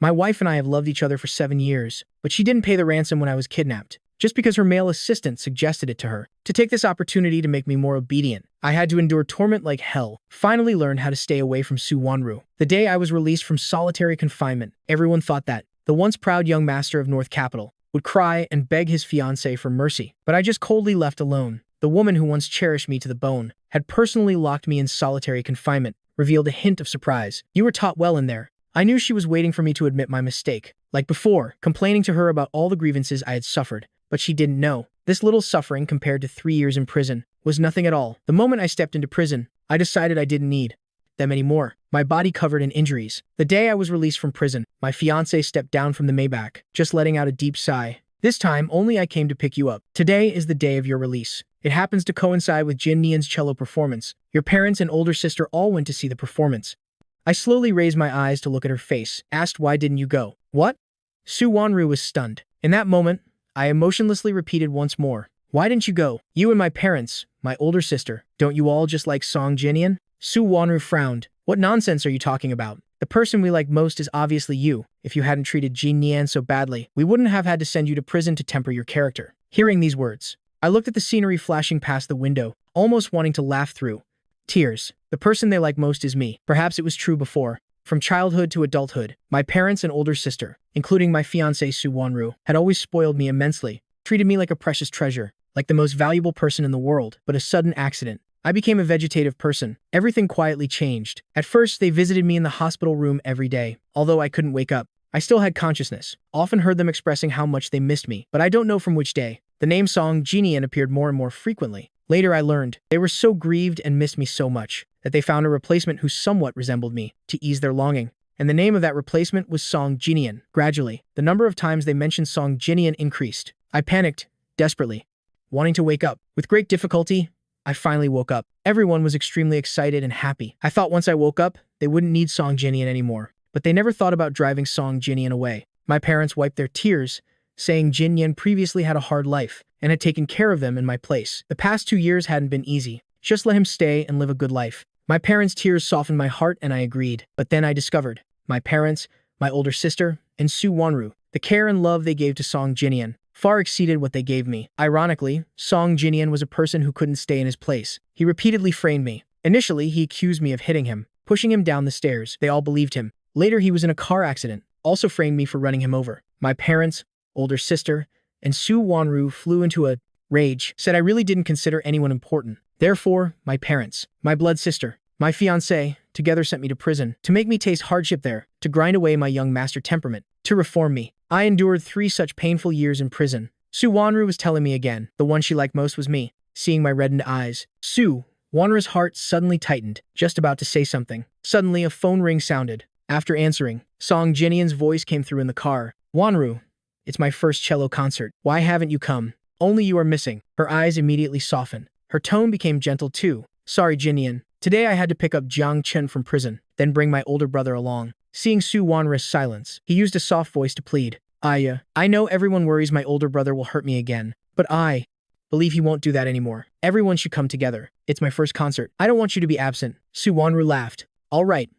My wife and I have loved each other for 7 years, but she didn't pay the ransom when I was kidnapped, just because her male assistant suggested it to her. To take this opportunity to make me more obedient, I had to endure torment like hell. Finally learned how to stay away from Su Wanru. The day I was released from solitary confinement, everyone thought that the once proud young master of North Capital would cry and beg his fiancée for mercy. But I just coldly left alone. The woman who once cherished me to the bone had personally locked me in solitary confinement, revealed a hint of surprise. "You were taught well in there." I knew she was waiting for me to admit my mistake. Like before, complaining to her about all the grievances I had suffered. But she didn't know. This little suffering compared to 3 years in prison was nothing at all. The moment I stepped into prison, I decided I didn't need them anymore. My body covered in injuries. The day I was released from prison, my fiancé stepped down from the Maybach, just letting out a deep sigh. "This time, only I came to pick you up. Today is the day of your release. It happens to coincide with Jin Nian's cello performance. Your parents and older sister all went to see the performance." I slowly raised my eyes to look at her face, asked why didn't you go? "What?" Su Wanru was stunned. In that moment, I emotionlessly repeated once more, "Why didn't you go? You and my parents, my older sister, don't you all just like Song Jinian?" Su Wanru frowned. "What nonsense are you talking about? The person we like most is obviously you. If you hadn't treated Jin Nian so badly, we wouldn't have had to send you to prison to temper your character." Hearing these words, I looked at the scenery flashing past the window, almost wanting to laugh through tears. The person they like most is me. Perhaps it was true before. From childhood to adulthood, my parents and older sister, including my fiancée Su Wanru, had always spoiled me immensely, treated me like a precious treasure, like the most valuable person in the world. But a sudden accident. I became a vegetative person. Everything quietly changed. At first, they visited me in the hospital room every day. Although I couldn't wake up, I still had consciousness. Often heard them expressing how much they missed me, but I don't know from which day. The name Song Jinian appeared more and more frequently. Later I learned they were so grieved and missed me so much that they found a replacement who somewhat resembled me to ease their longing. And the name of that replacement was Song Jinian. Gradually, the number of times they mentioned Song Jinian increased. I panicked, desperately, wanting to wake up. With great difficulty, I finally woke up. Everyone was extremely excited and happy. I thought once I woke up, they wouldn't need Song Jinian anymore. But they never thought about driving Song Jinian away. My parents wiped their tears, saying Jin Yan previously had a hard life and had taken care of them in my place. The past 2 years hadn't been easy. Just let him stay and live a good life. My parents' tears softened my heart and I agreed. But then I discovered my parents, my older sister, and Su Wanru, the care and love they gave to Song Jinian far exceeded what they gave me. Ironically, Song Jinian was a person who couldn't stay in his place. He repeatedly framed me. Initially, he accused me of hitting him, pushing him down the stairs. They all believed him. Later, he was in a car accident, also framed me for running him over. My parents, older sister, and Su Wanru flew into a rage, said I really didn't consider anyone important. Therefore, my parents, my blood sister, my fiancé, together sent me to prison, to make me taste hardship there, to grind away my young master temperament, to reform me. I endured 3 such painful years in prison. Su Wanru was telling me again, the one she liked most was me. Seeing my reddened eyes, Su Wanru's heart suddenly tightened, just about to say something. Suddenly, a phone ring sounded. After answering, Song Jinian's voice came through in the car. "Wanru, it's my first cello concert. Why haven't you come? Only you are missing." Her eyes immediately softened. Her tone became gentle too. "Sorry, Jinian. Today I had to pick up Jiang Chen from prison, then bring my older brother along." Seeing Su Wanru's silence, he used a soft voice to plead. I know everyone worries my older brother will hurt me again, but I believe he won't do that anymore. Everyone should come together. It's my first concert. I don't want you to be absent." Su Wanru laughed. "All right.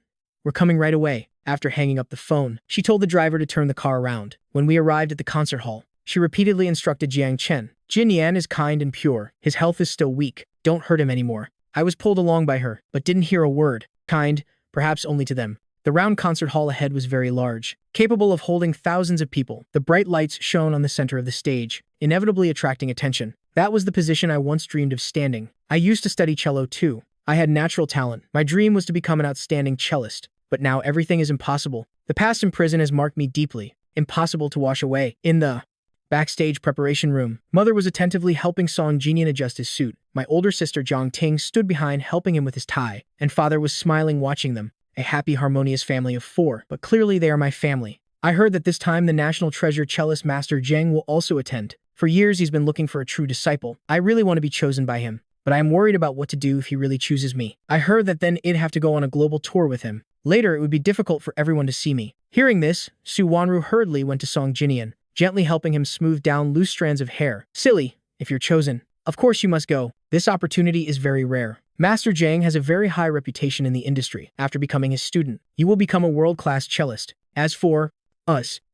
We're coming right away." After hanging up the phone, she told the driver to turn the car around. When we arrived at the concert hall, she repeatedly instructed Jiang Chen. "Jin Yan is kind and pure. His health is still weak. Don't hurt him anymore." I was pulled along by her, but didn't hear a word. Kind, perhaps only to them. The round concert hall ahead was very large, capable of holding thousands of people. The bright lights shone on the center of the stage, inevitably attracting attention. That was the position I once dreamed of standing. I used to study cello too. I had natural talent. My dream was to become an outstanding cellist. But now everything is impossible. The past in prison has marked me deeply. Impossible to wash away. In the backstage preparation room, Mother was attentively helping Song Jinian adjust his suit. My older sister Zhang Ting stood behind helping him with his tie, and Father was smiling watching them. A happy, harmonious family of 4, but clearly they are my family. I heard that this time the national treasure cellist Master Zheng will also attend. For years he's been looking for a true disciple. I really want to be chosen by him, but I am worried about what to do if he really chooses me. I heard that then I'd have to go on a global tour with him. Later, it would be difficult for everyone to see me. Hearing this, Su Wanru hurriedly went to Song Jinian, gently helping him smooth down loose strands of hair. "Silly, if you're chosen. Of course you must go. This opportunity is very rare. Master Zhang has a very high reputation in the industry. After becoming his student, you will become a world-class cellist. As for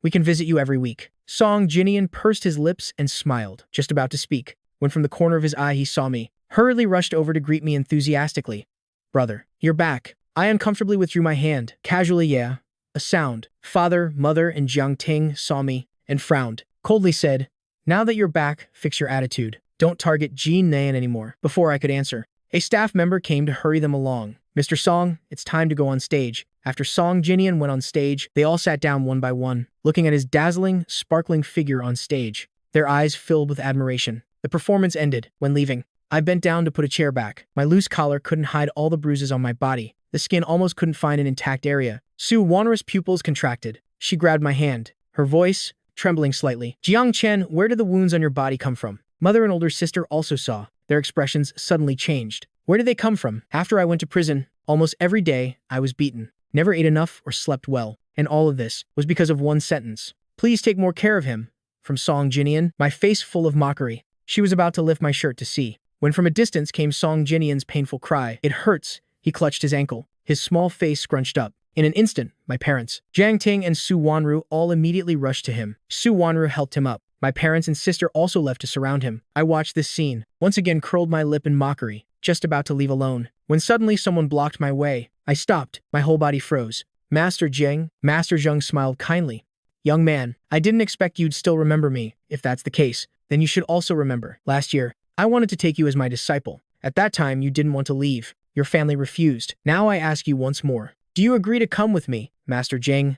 We can visit you every week. Song Jinian pursed his lips and smiled, just about to speak, when from the corner of his eye he saw me, hurriedly rushed over to greet me enthusiastically. Brother, you're back. I uncomfortably withdrew my hand. Casually, yeah. A sound. Father, mother, and Jiang Ting saw me and frowned, coldly said, now that you're back, fix your attitude. Don't target Jean Nayan anymore. Before I could answer, a staff member came to hurry them along. Mr. Song, it's time to go on stage. After Song Jinian went on stage, they all sat down one by one, looking at his dazzling, sparkling figure on stage, their eyes filled with admiration. The performance ended. When leaving, I bent down to put a chair back. My loose collar couldn't hide all the bruises on my body. The skin almost couldn't find an intact area. Su Wanru's pupils contracted. She grabbed my hand, her voice trembling slightly. Jiang Chen, where did the wounds on your body come from? Mother and older sister also saw. Their expressions suddenly changed. Where did they come from? After I went to prison, almost every day I was beaten. Never ate enough or slept well. And all of this was because of one sentence. Please take more care of him. From Song Jinian, my face full of mockery. She was about to lift my shirt to see, when from a distance came Song Jinian's painful cry. It hurts. He clutched his ankle, his small face scrunched up. In an instant, my parents, Jiang Ting and Su Wanru, all immediately rushed to him. Su Wanru helped him up. My parents and sister also left to surround him. I watched this scene, once again curled my lip in mockery, just about to leave alone, when suddenly someone blocked my way. I stopped. My whole body froze. Master Zheng smiled kindly. Young man, I didn't expect you'd still remember me. If that's the case, then you should also remember. Last year, I wanted to take you as my disciple. At that time, you didn't want to leave. Your family refused. Now I ask you once more. Do you agree to come with me, Master Zheng?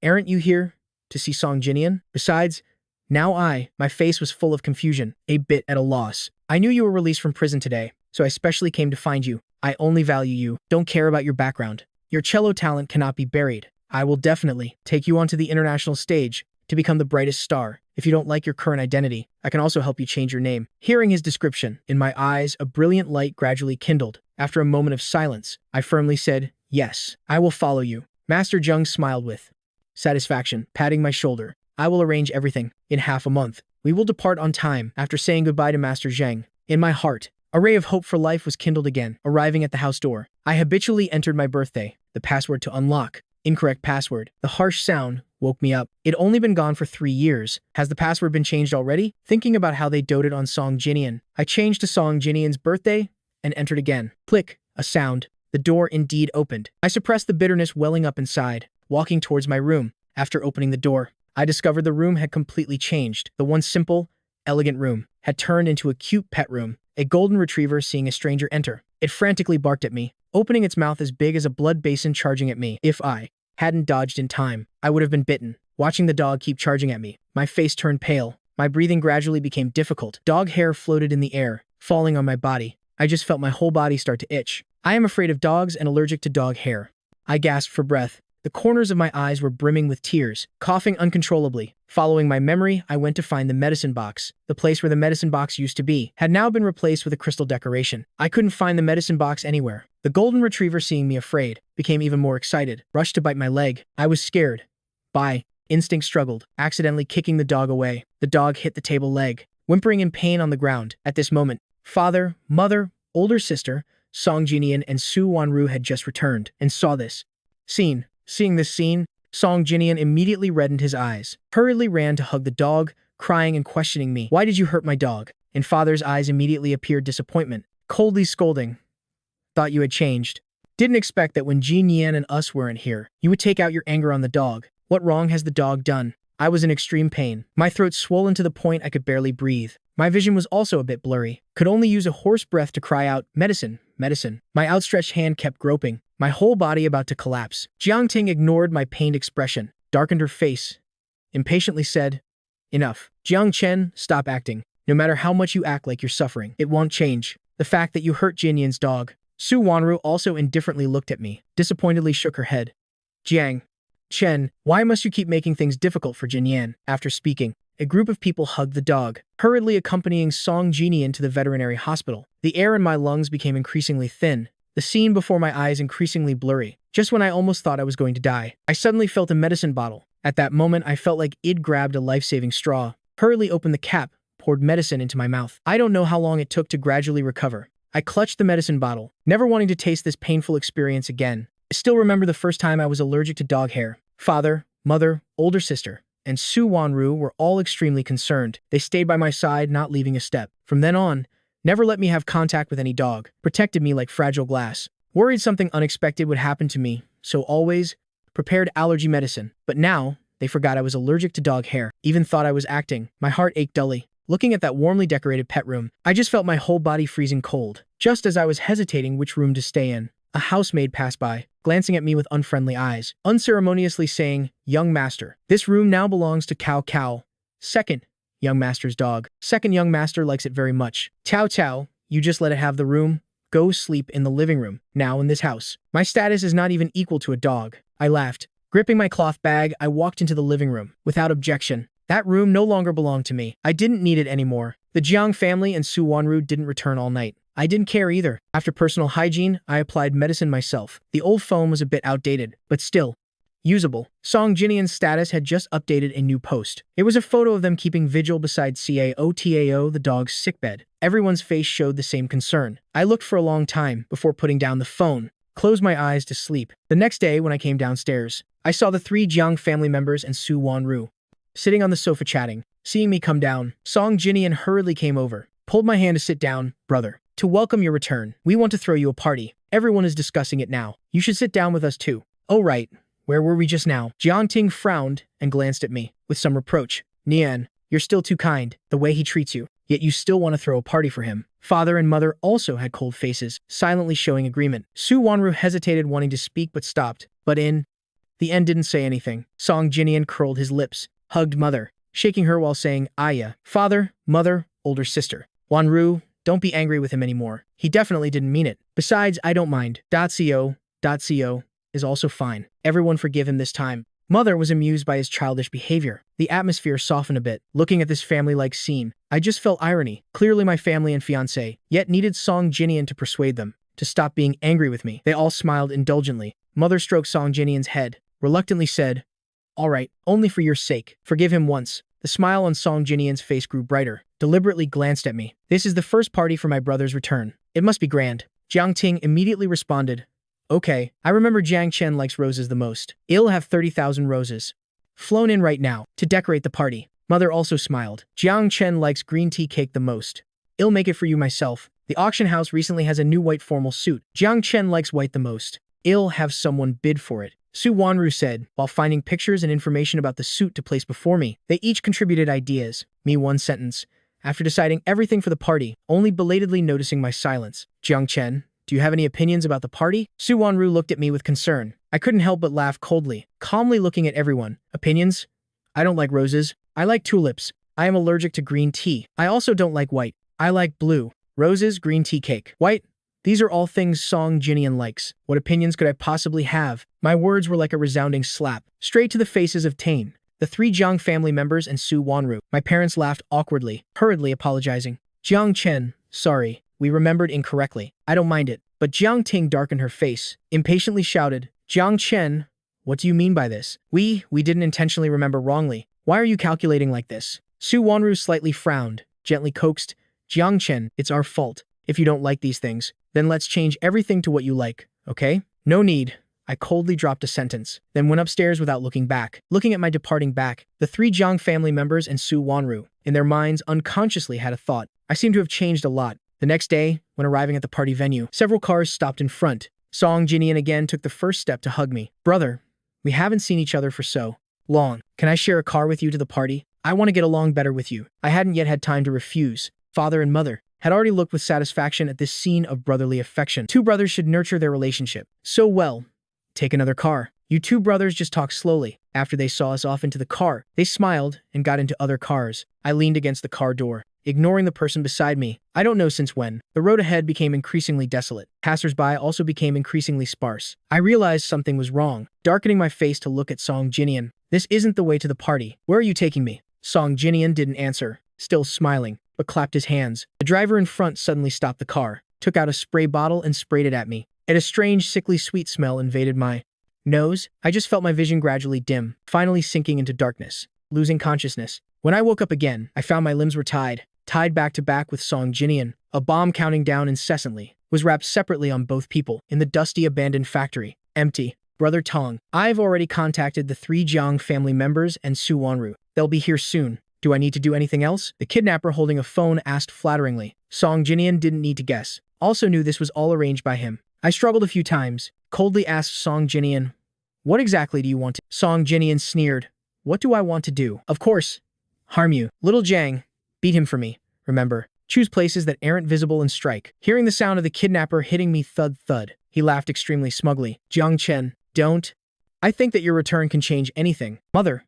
Aren't you here to see Song Jinian? Besides, now my face was full of confusion, a bit at a loss. I knew you were released from prison today, so I specially came to find you. I only value you. Don't care about your background. Your cello talent cannot be buried. I will definitely take you onto the international stage to become the brightest star. If you don't like your current identity, I can also help you change your name. Hearing his description, in my eyes, a brilliant light gradually kindled. After a moment of silence, I firmly said, yes, I will follow you. Master Zheng smiled with satisfaction, patting my shoulder. I will arrange everything. In half a month, we will depart on time. After saying goodbye to Master Zheng, in my heart, a ray of hope for life was kindled again. Arriving at the house door, I habitually entered my birthday, the password to unlock. Incorrect password. The harsh sound woke me up. It'd only been gone for 3 years. Has the password been changed already? Thinking about how they doted on Song Jinian, I changed to Song Jinian's birthday and entered again. Click, a sound. The door indeed opened. I suppressed the bitterness welling up inside, walking towards my room. After opening the door, I discovered the room had completely changed. The once simple, elegant room had turned into a cute pet room. A golden retriever seeing a stranger enter. It frantically barked at me, opening its mouth as big as a blood basin charging at me. If I hadn't dodged in time, I would have been bitten. Watching the dog keep charging at me, my face turned pale. My breathing gradually became difficult. Dog hair floated in the air, falling on my body. I just felt my whole body start to itch. I am afraid of dogs and allergic to dog hair. I gasped for breath. The corners of my eyes were brimming with tears, coughing uncontrollably. Following my memory, I went to find the medicine box. The place where the medicine box used to be had now been replaced with a crystal decoration. I couldn't find the medicine box anywhere. The golden retriever, seeing me afraid, became even more excited, rushed to bite my leg. I was scared. Instinct struggled, accidentally kicking the dog away. The dog hit the table leg, whimpering in pain on the ground. At this moment, father, mother, older sister, Song Jinian, and Su Wanru had just returned and saw this scene. Seeing this scene, Song Jinian immediately reddened his eyes, hurriedly ran to hug the dog, crying and questioning me. Why did you hurt my dog? In father's eyes immediately appeared disappointment, coldly scolding. Thought you had changed. Didn't expect that when Jean Yan and us weren't here, you would take out your anger on the dog. What wrong has the dog done? I was in extreme pain. My throat swollen to the point I could barely breathe. My vision was also a bit blurry. Could only use a hoarse breath to cry out, medicine, medicine. My outstretched hand kept groping, my whole body about to collapse. Jiang Ting ignored my pained expression, darkened her face, impatiently said, enough. Jiang Chen, stop acting. No matter how much you act like you're suffering, it won't change the fact that you hurt Jin Yan's dog. Su Wanru also indifferently looked at me, disappointedly shook her head. Jiang Chen, why must you keep making things difficult for Jin Yan? After speaking, a group of people hugged the dog, hurriedly accompanying Song Jinian to the veterinary hospital. The air in my lungs became increasingly thin, the scene before my eyes increasingly blurry. Just when I almost thought I was going to die, I suddenly felt a medicine bottle. At that moment, I felt like Id grabbed a life-saving straw, hurriedly opened the cap, poured medicine into my mouth. I don't know how long it took to gradually recover. I clutched the medicine bottle, never wanting to taste this painful experience again. I still remember the first time I was allergic to dog hair. Father, mother, older sister, and Su Wanru were all extremely concerned. They stayed by my side, not leaving a step. From then on, never let me have contact with any dog, protected me like fragile glass. Worried something unexpected would happen to me, so always prepared allergy medicine. But now, they forgot I was allergic to dog hair, even thought I was acting. My heart ached dully. Looking at that warmly decorated pet room, I just felt my whole body freezing cold. Just as I was hesitating which room to stay in, a housemaid passed by, glancing at me with unfriendly eyes, unceremoniously saying, "Young master, this room now belongs to Cow Cow. Second, young master's dog. Second young master likes it very much. Chow Chow, you just let it have the room. Go sleep in the living room, now in this house. My status is not even equal to a dog." I laughed. Gripping my cloth bag, I walked into the living room, without objection. That room no longer belonged to me. I didn't need it anymore. The Jiang family and Su Wanru didn't return all night. I didn't care either. After personal hygiene, I applied medicine myself. The old foam was a bit outdated, but still usable. Song Jinian's status had just updated a new post. It was a photo of them keeping vigil beside Cao, the dog's sickbed. Everyone's face showed the same concern. I looked for a long time before putting down the phone, closed my eyes to sleep. The next day, when I came downstairs, I saw the 3 Jiang family members and Su Wanru sitting on the sofa chatting. Seeing me come down, Song Jinian hurriedly came over, pulled my hand to sit down. "Brother, to welcome your return, we want to throw you a party. Everyone is discussing it now. You should sit down with us too." "Oh right, where were we just now?" Jiang Ting frowned and glanced at me with some reproach. "Nian, you're still too kind, the way he treats you, yet you still want to throw a party for him." Father and mother also had cold faces, silently showing agreement. Su Wanru hesitated, wanting to speak but stopped. But in the end didn't say anything. Song Jinian curled his lips, hugged mother, shaking her while saying, "Aya, father, mother, older sister. Wanru, don't be angry with him anymore. He definitely didn't mean it. Besides, I don't mind. Datsuo is also fine. Everyone forgive him this time." Mother was amused by his childish behavior. The atmosphere softened a bit. Looking at this family-like scene, I just felt irony. Clearly my family and fiancé, yet needed Song Jinian to persuade them to stop being angry with me. They all smiled indulgently. Mother stroked Song Jinian's head, reluctantly said, "All right, only for your sake. Forgive him once." The smile on Song Jinian's face grew brighter, deliberately glanced at me. "This is the first party for my brother's return. It must be grand." Jiang Ting immediately responded, "Okay, I remember Jiang Chen likes roses the most. He'll have 30,000 roses flown in right now to decorate the party." Mother also smiled. "Jiang Chen likes green tea cake the most. I'll make it for you myself. The auction house recently has a new white formal suit. Jiang Chen likes white the most. I'll have someone bid for it." Su Wanru said, while finding pictures and information about the suit to place before me. They each contributed ideas, me one sentence. After deciding everything for the party, only belatedly noticing my silence. "Jiang Chen, do you have any opinions about the party?" Su Wanru looked at me with concern. I couldn't help but laugh coldly, calmly looking at everyone. "Opinions? I don't like roses. I like tulips. I am allergic to green tea. I also don't like white. I like blue. Roses, green tea cake. White? These are all things Song Jinian likes. What opinions could I possibly have?" My words were like a resounding slap, straight to the faces of Tane, the 3 Jiang family members, and Su Wanru. My parents laughed awkwardly, hurriedly apologizing. "Jiang Chen, sorry, we remembered incorrectly. I don't mind it." But Jiang Ting darkened her face, impatiently shouted, "Jiang Chen, what do you mean by this? We didn't intentionally remember wrongly. Why are you calculating like this?" Su Wanru slightly frowned, gently coaxed, "Jiang Chen, it's our fault. If you don't like these things, then let's change everything to what you like, okay?" "No need." I coldly dropped a sentence, then went upstairs without looking back. Looking at my departing back, the 3 Jiang family members and Su Wanru, in their minds unconsciously had a thought. I seem to have changed a lot. The next day, when arriving at the party venue, several cars stopped in front. Song Jinian again took the first step to hug me. "Brother, we haven't seen each other for so long. Can I share a car with you to the party? I want to get along better with you." I hadn't yet had time to refuse. Father and mother had already looked with satisfaction at this scene of brotherly affection. 2 brothers should nurture their relationship so well. Take another car. You 2 brothers just talk slowly. After they saw us off into the car, they smiled and got into other cars. I leaned against the car door, ignoring the person beside me. I don't know since when. The road ahead became increasingly desolate. Passers-by also became increasingly sparse. I realized something was wrong, darkening my face to look at Song Jinian. "This isn't the way to the party. Where are you taking me?" Song Jinian didn't answer, still smiling, but clapped his hands. The driver in front suddenly stopped the car, took out a spray bottle and sprayed it at me. And a strange, sickly sweet smell invaded my nose. I just felt my vision gradually dim, finally sinking into darkness, losing consciousness. When I woke up again, I found my limbs were tied back to back with Song Jinian. A bomb counting down incessantly was wrapped separately on both people in the dusty, abandoned factory. Empty. Brother Tong, I've already contacted the three Jiang family members and Su Wanru. They'll be here soon. Do I need to do anything else? The kidnapper holding a phone asked flatteringly. Song Jinian didn't need to guess. Also knew this was all arranged by him. I struggled a few times. Coldly asked Song Jinian, "What exactly do you want to?" Song Jinian sneered. "What do I want to do? Of course, harm you. Little Jiang, beat him for me. Remember, choose places that aren't visible and strike." Hearing the sound of the kidnapper hitting me thud thud, he laughed extremely smugly. Jiang Chen, don't. I think that your return can change anything. Mother,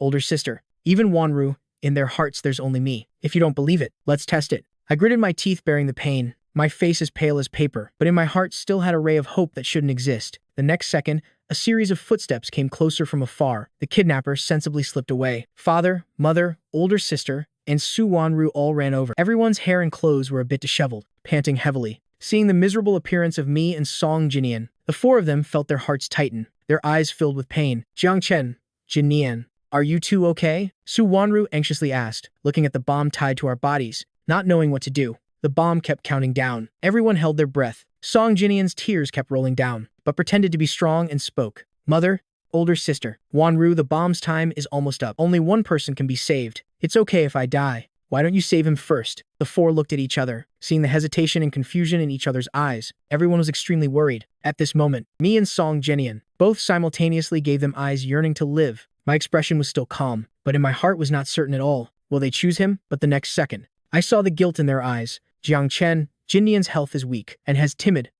older sister, even Wanru, in their hearts there's only me. If you don't believe it, let's test it. I gritted my teeth bearing the pain. My face as pale as paper, but in my heart still had a ray of hope that shouldn't exist. The next second, a series of footsteps came closer from afar. The kidnapper sensibly slipped away. Father, mother, older sister, and Su Wanru all ran over. Everyone's hair and clothes were a bit disheveled, panting heavily. Seeing the miserable appearance of me and Song Jinian, the four of them felt their hearts tighten, their eyes filled with pain. Jiang Chen, Jinian, are you two okay? Su Wanru anxiously asked, looking at the bomb tied to our bodies, not knowing what to do. The bomb kept counting down. Everyone held their breath. Song Jinian's tears kept rolling down, but pretended to be strong and spoke. Mother, older sister, Wanru, the bomb's time is almost up. Only one person can be saved. It's okay if I die. Why don't you save him first? The four looked at each other, seeing the hesitation and confusion in each other's eyes. Everyone was extremely worried. At this moment, me and Song Jinian both simultaneously gave them eyes yearning to live. My expression was still calm, but in my heart was not certain at all. Will they choose him? But the next second, I saw the guilt in their eyes. Jiang Chen, Jinian's health is weak and has timid.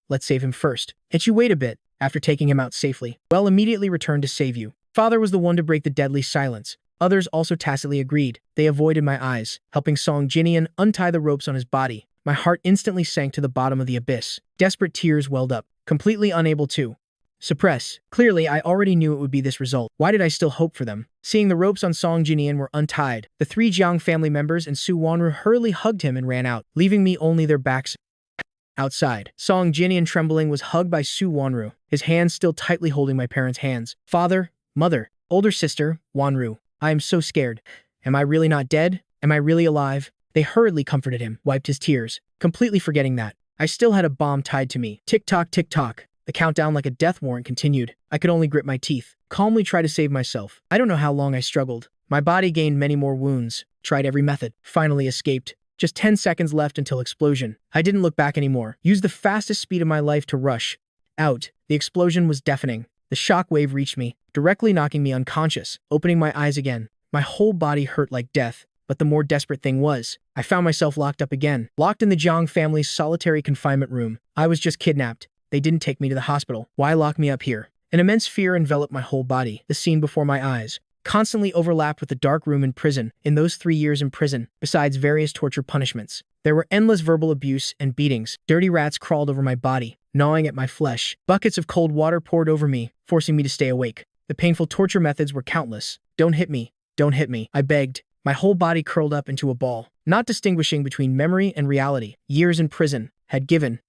Let's save him first. And you wait a bit, after taking him out safely. Well, immediately returned to save you. Father was the one to break the deadly silence. Others also tacitly agreed. They avoided my eyes, helping Song Jinian untie the ropes on his body. My heart instantly sank to the bottom of the abyss. Desperate tears welled up, completely unable to suppress. Clearly, I already knew it would be this result. Why did I still hope for them? Seeing the ropes on Song Jinian were untied, the three Jiang family members and Su Wanru hurriedly hugged him and ran out, leaving me only their backs outside. Song Jinian, trembling, was hugged by Su Wanru, his hands still tightly holding my parents' hands. Father, mother, older sister, Wanru, I am so scared. Am I really not dead? Am I really alive? They hurriedly comforted him, wiped his tears, completely forgetting that I still had a bomb tied to me. Tick-tock, tick-tock. The countdown like a death warrant continued. I could only grit my teeth, calmly try to save myself. I don't know how long I struggled. My body gained many more wounds, tried every method, finally escaped. Just 10 seconds left until explosion. I didn't look back anymore. Used the fastest speed of my life to rush out. The explosion was deafening. The shock wave reached me, directly knocking me unconscious. Opening my eyes again, my whole body hurt like death. But the more desperate thing was, I found myself locked up again. Locked in the Jiang family's solitary confinement room. I was just kidnapped. They didn't take me to the hospital. Why lock me up here? An immense fear enveloped my whole body. The scene before my eyes constantly overlapped with the dark room in prison. In those 3 years in prison, besides various torture punishments, there were endless verbal abuse and beatings. Dirty rats crawled over my body, gnawing at my flesh. Buckets of cold water poured over me, forcing me to stay awake. The painful torture methods were countless. Don't hit me. Don't hit me, I begged. My whole body curled up into a ball, not distinguishing between memory and reality. Years in prison had given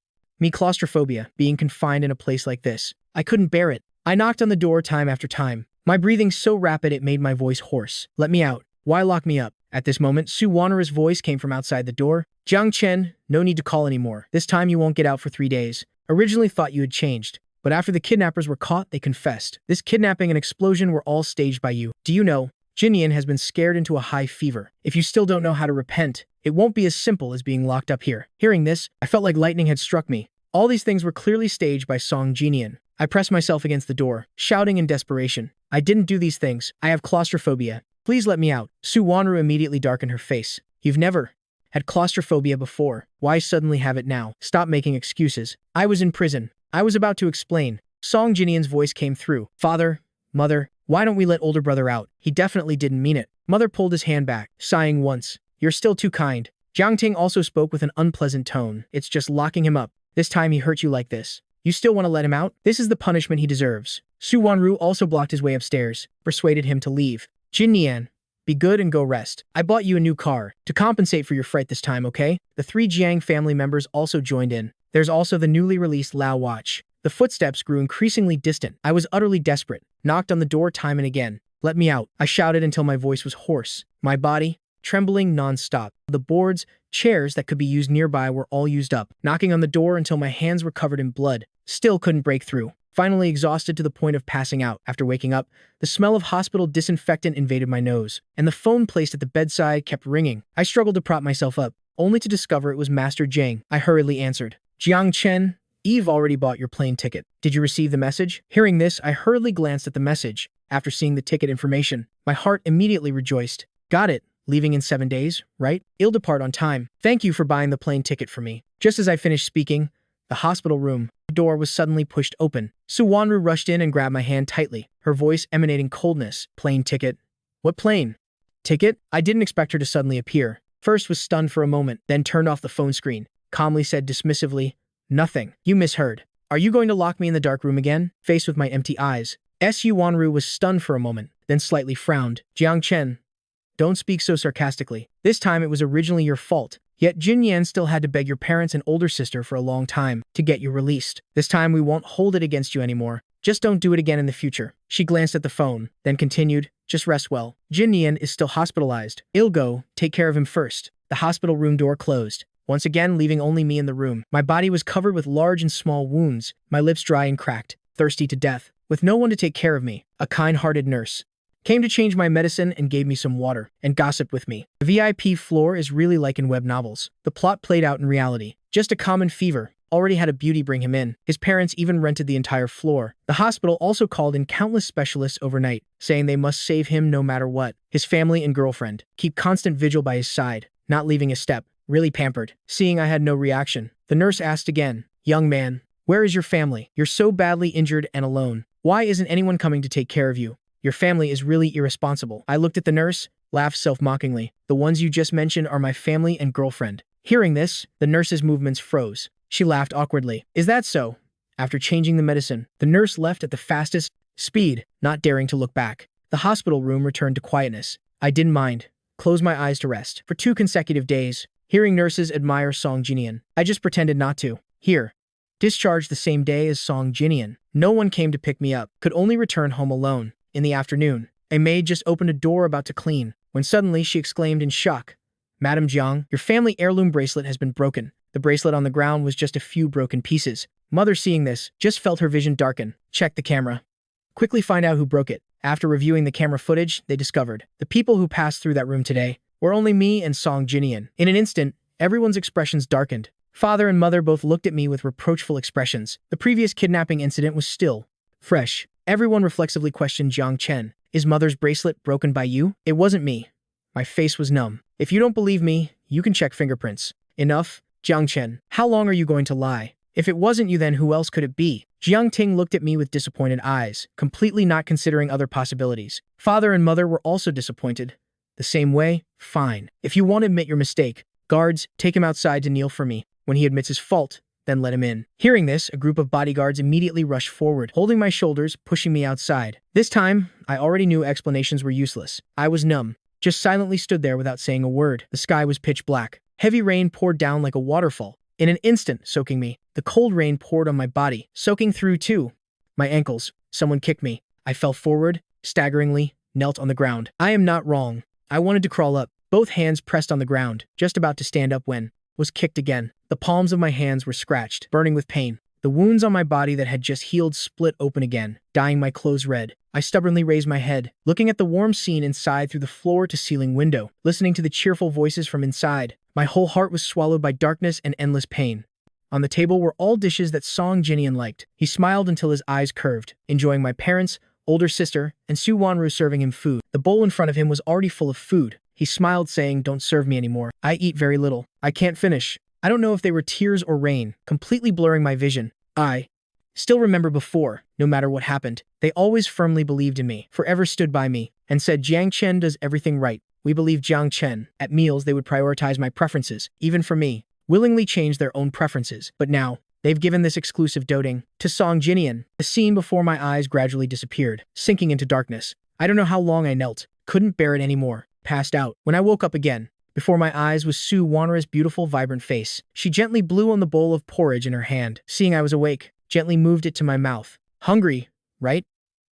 me claustrophobia. Being confined in a place like this, I couldn't bear it. I knocked on the door time after time, my breathing so rapid it made my voice hoarse. Let me out. Why lock me up? At this moment, Su Wanru's voice came from outside the door. Jiang Chen, no need to call anymore. This time you won't get out for 3 days. Originally thought you had changed, but after the kidnappers were caught, they confessed. This kidnapping and explosion were all staged by you. Do you know? Jinian has been scared into a high fever. If you still don't know how to repent, it won't be as simple as being locked up here. Hearing this, I felt like lightning had struck me. All these things were clearly staged by Song Jinian. I pressed myself against the door, shouting in desperation. I didn't do these things. I have claustrophobia. Please let me out. Su Wanru immediately darkened her face. You've never had claustrophobia before. Why suddenly have it now? Stop making excuses. I was in prison. I was about to explain. Song Jinian's voice came through. Father, mother, why don't we let older brother out? He definitely didn't mean it. Mother pulled his hand back, sighing once. You're still too kind. Jiang Ting also spoke with an unpleasant tone. It's just locking him up. This time he hurt you like this. You still want to let him out? This is the punishment he deserves. Su Wanru also blocked his way upstairs, persuaded him to leave. Jinian, be good and go rest. I bought you a new car to compensate for your fright this time, okay? The 3 Jiang family members also joined in. There's also the newly released Lao watch. The footsteps grew increasingly distant. I was utterly desperate, knocked on the door time and again. Let me out. I shouted until my voice was hoarse. My body, trembling non-stop. The boards, chairs that could be used nearby were all used up. Knocking on the door until my hands were covered in blood. Still couldn't break through. finally exhausted to the point of passing out. After waking up, the smell of hospital disinfectant invaded my nose, and the phone placed at the bedside kept ringing. I struggled to prop myself up, only to discover it was Master Jiang. I hurriedly answered. Jiang Chen, Eve already bought your plane ticket. Did you receive the message? Hearing this, I hurriedly glanced at the message. After seeing the ticket information, my heart immediately rejoiced. Got it. Leaving in 7 days, right? I'll depart on time. Thank you for buying the plane ticket for me. Just as I finished speaking, the hospital room door was suddenly pushed open. Su Wanru rushed in and grabbed my hand tightly, her voice emanating coldness. Plane ticket? What plane? Ticket? I didn't expect her to suddenly appear. First was stunned for a moment, then turned off the phone screen. Calmly said dismissively, nothing. You misheard. Are you going to lock me in the dark room again? Faced with my empty eyes, Su Wanru was stunned for a moment, then slightly frowned. Jiang Chen, don't speak so sarcastically. This time it was originally your fault. Yet Jin Yan still had to beg your parents and older sister for a long time to get you released. This time we won't hold it against you anymore. Just don't do it again in the future. She glanced at the phone, then continued, just rest well. Jin Yan is still hospitalized. I'll go, take care of him first. The hospital room door closed, once again leaving only me in the room. My body was covered with large and small wounds, my lips dry and cracked, thirsty to death, with no one to take care of me. A kind-hearted nurse came to change my medicine and gave me some water, and gossiped with me. The VIP floor is really like in web novels. The plot played out in reality. Just a common fever. Already had a beauty bring him in. His parents even rented the entire floor. The hospital also called in countless specialists overnight, saying they must save him no matter what. His family and girlfriend keep constant vigil by his side, not leaving a step. Really pampered. Seeing I had no reaction, the nurse asked again, young man, where is your family? You're so badly injured and alone. Why isn't anyone coming to take care of you? Your family is really irresponsible. I looked at the nurse, laughed self-mockingly. The ones you just mentioned are my family and girlfriend. Hearing this, the nurse's movements froze. She laughed awkwardly. Is that so? After changing the medicine, the nurse left at the fastest speed, not daring to look back. The hospital room returned to quietness. I didn't mind. Closed my eyes to rest. For 2 consecutive days, hearing nurses admire Song Jinian, I just pretended not to. Here. Discharged the same day as Song Jinian. No one came to pick me up. Could only return home alone. In the afternoon, a maid just opened a door about to clean, when suddenly she exclaimed in shock, Madam Jiang, your family heirloom bracelet has been broken. The bracelet on the ground was just a few broken pieces. Mother, seeing this, just felt her vision darken. Check the camera. Quickly find out who broke it. After reviewing the camera footage, they discovered the people who passed through that room today were only me and Song Jinian. In an instant, everyone's expressions darkened. Father and mother both looked at me with reproachful expressions. The previous kidnapping incident was still fresh. Everyone reflexively questioned Jiang Chen. Is mother's bracelet broken by you? It wasn't me. My face was numb. If you don't believe me, you can check fingerprints. Enough, Jiang Chen. How long are you going to lie? If it wasn't you, then who else could it be? Jiang Ting looked at me with disappointed eyes, completely not considering other possibilities. Father and mother were also disappointed. The same way? Fine. If you want to admit your mistake, guards, take him outside to kneel for me. When he admits his fault, then let him in. Hearing this, a group of bodyguards immediately rushed forward, holding my shoulders, pushing me outside. This time, I already knew explanations were useless. I was numb, just silently stood there without saying a word. The sky was pitch black. Heavy rain poured down like a waterfall, in an instant soaking me. The cold rain poured on my body, soaking through too. My ankles. Someone kicked me. I fell forward, staggeringly, knelt on the ground. I am not wrong. I wanted to crawl up, both hands pressed on the ground, just about to stand up when was kicked again. The palms of my hands were scratched, burning with pain. The wounds on my body that had just healed split open again, dyeing my clothes red. I stubbornly raised my head, looking at the warm scene inside through the floor-to-ceiling window, listening to the cheerful voices from inside. My whole heart was swallowed by darkness and endless pain. On the table were all dishes that Song Jinian liked. He smiled until his eyes curved, enjoying my parents, older sister, and Su Wanru serving him food. The bowl in front of him was already full of food. He smiled, saying, don't serve me anymore. I eat very little. I can't finish. I don't know if they were tears or rain, completely blurring my vision. I still remember before, no matter what happened, they always firmly believed in me, forever stood by me, and said Jiang Chen does everything right. We believe Jiang Chen. At meals, they would prioritize my preferences, even for me, willingly change their own preferences. But now, they've given this exclusive doting to Song Jinian. The scene before my eyes gradually disappeared, sinking into darkness. I don't know how long I knelt, couldn't bear it anymore, passed out. When I woke up again, before my eyes was Su Wanru's beautiful, vibrant face. She gently blew on the bowl of porridge in her hand. Seeing I was awake, gently moved it to my mouth. Hungry, right?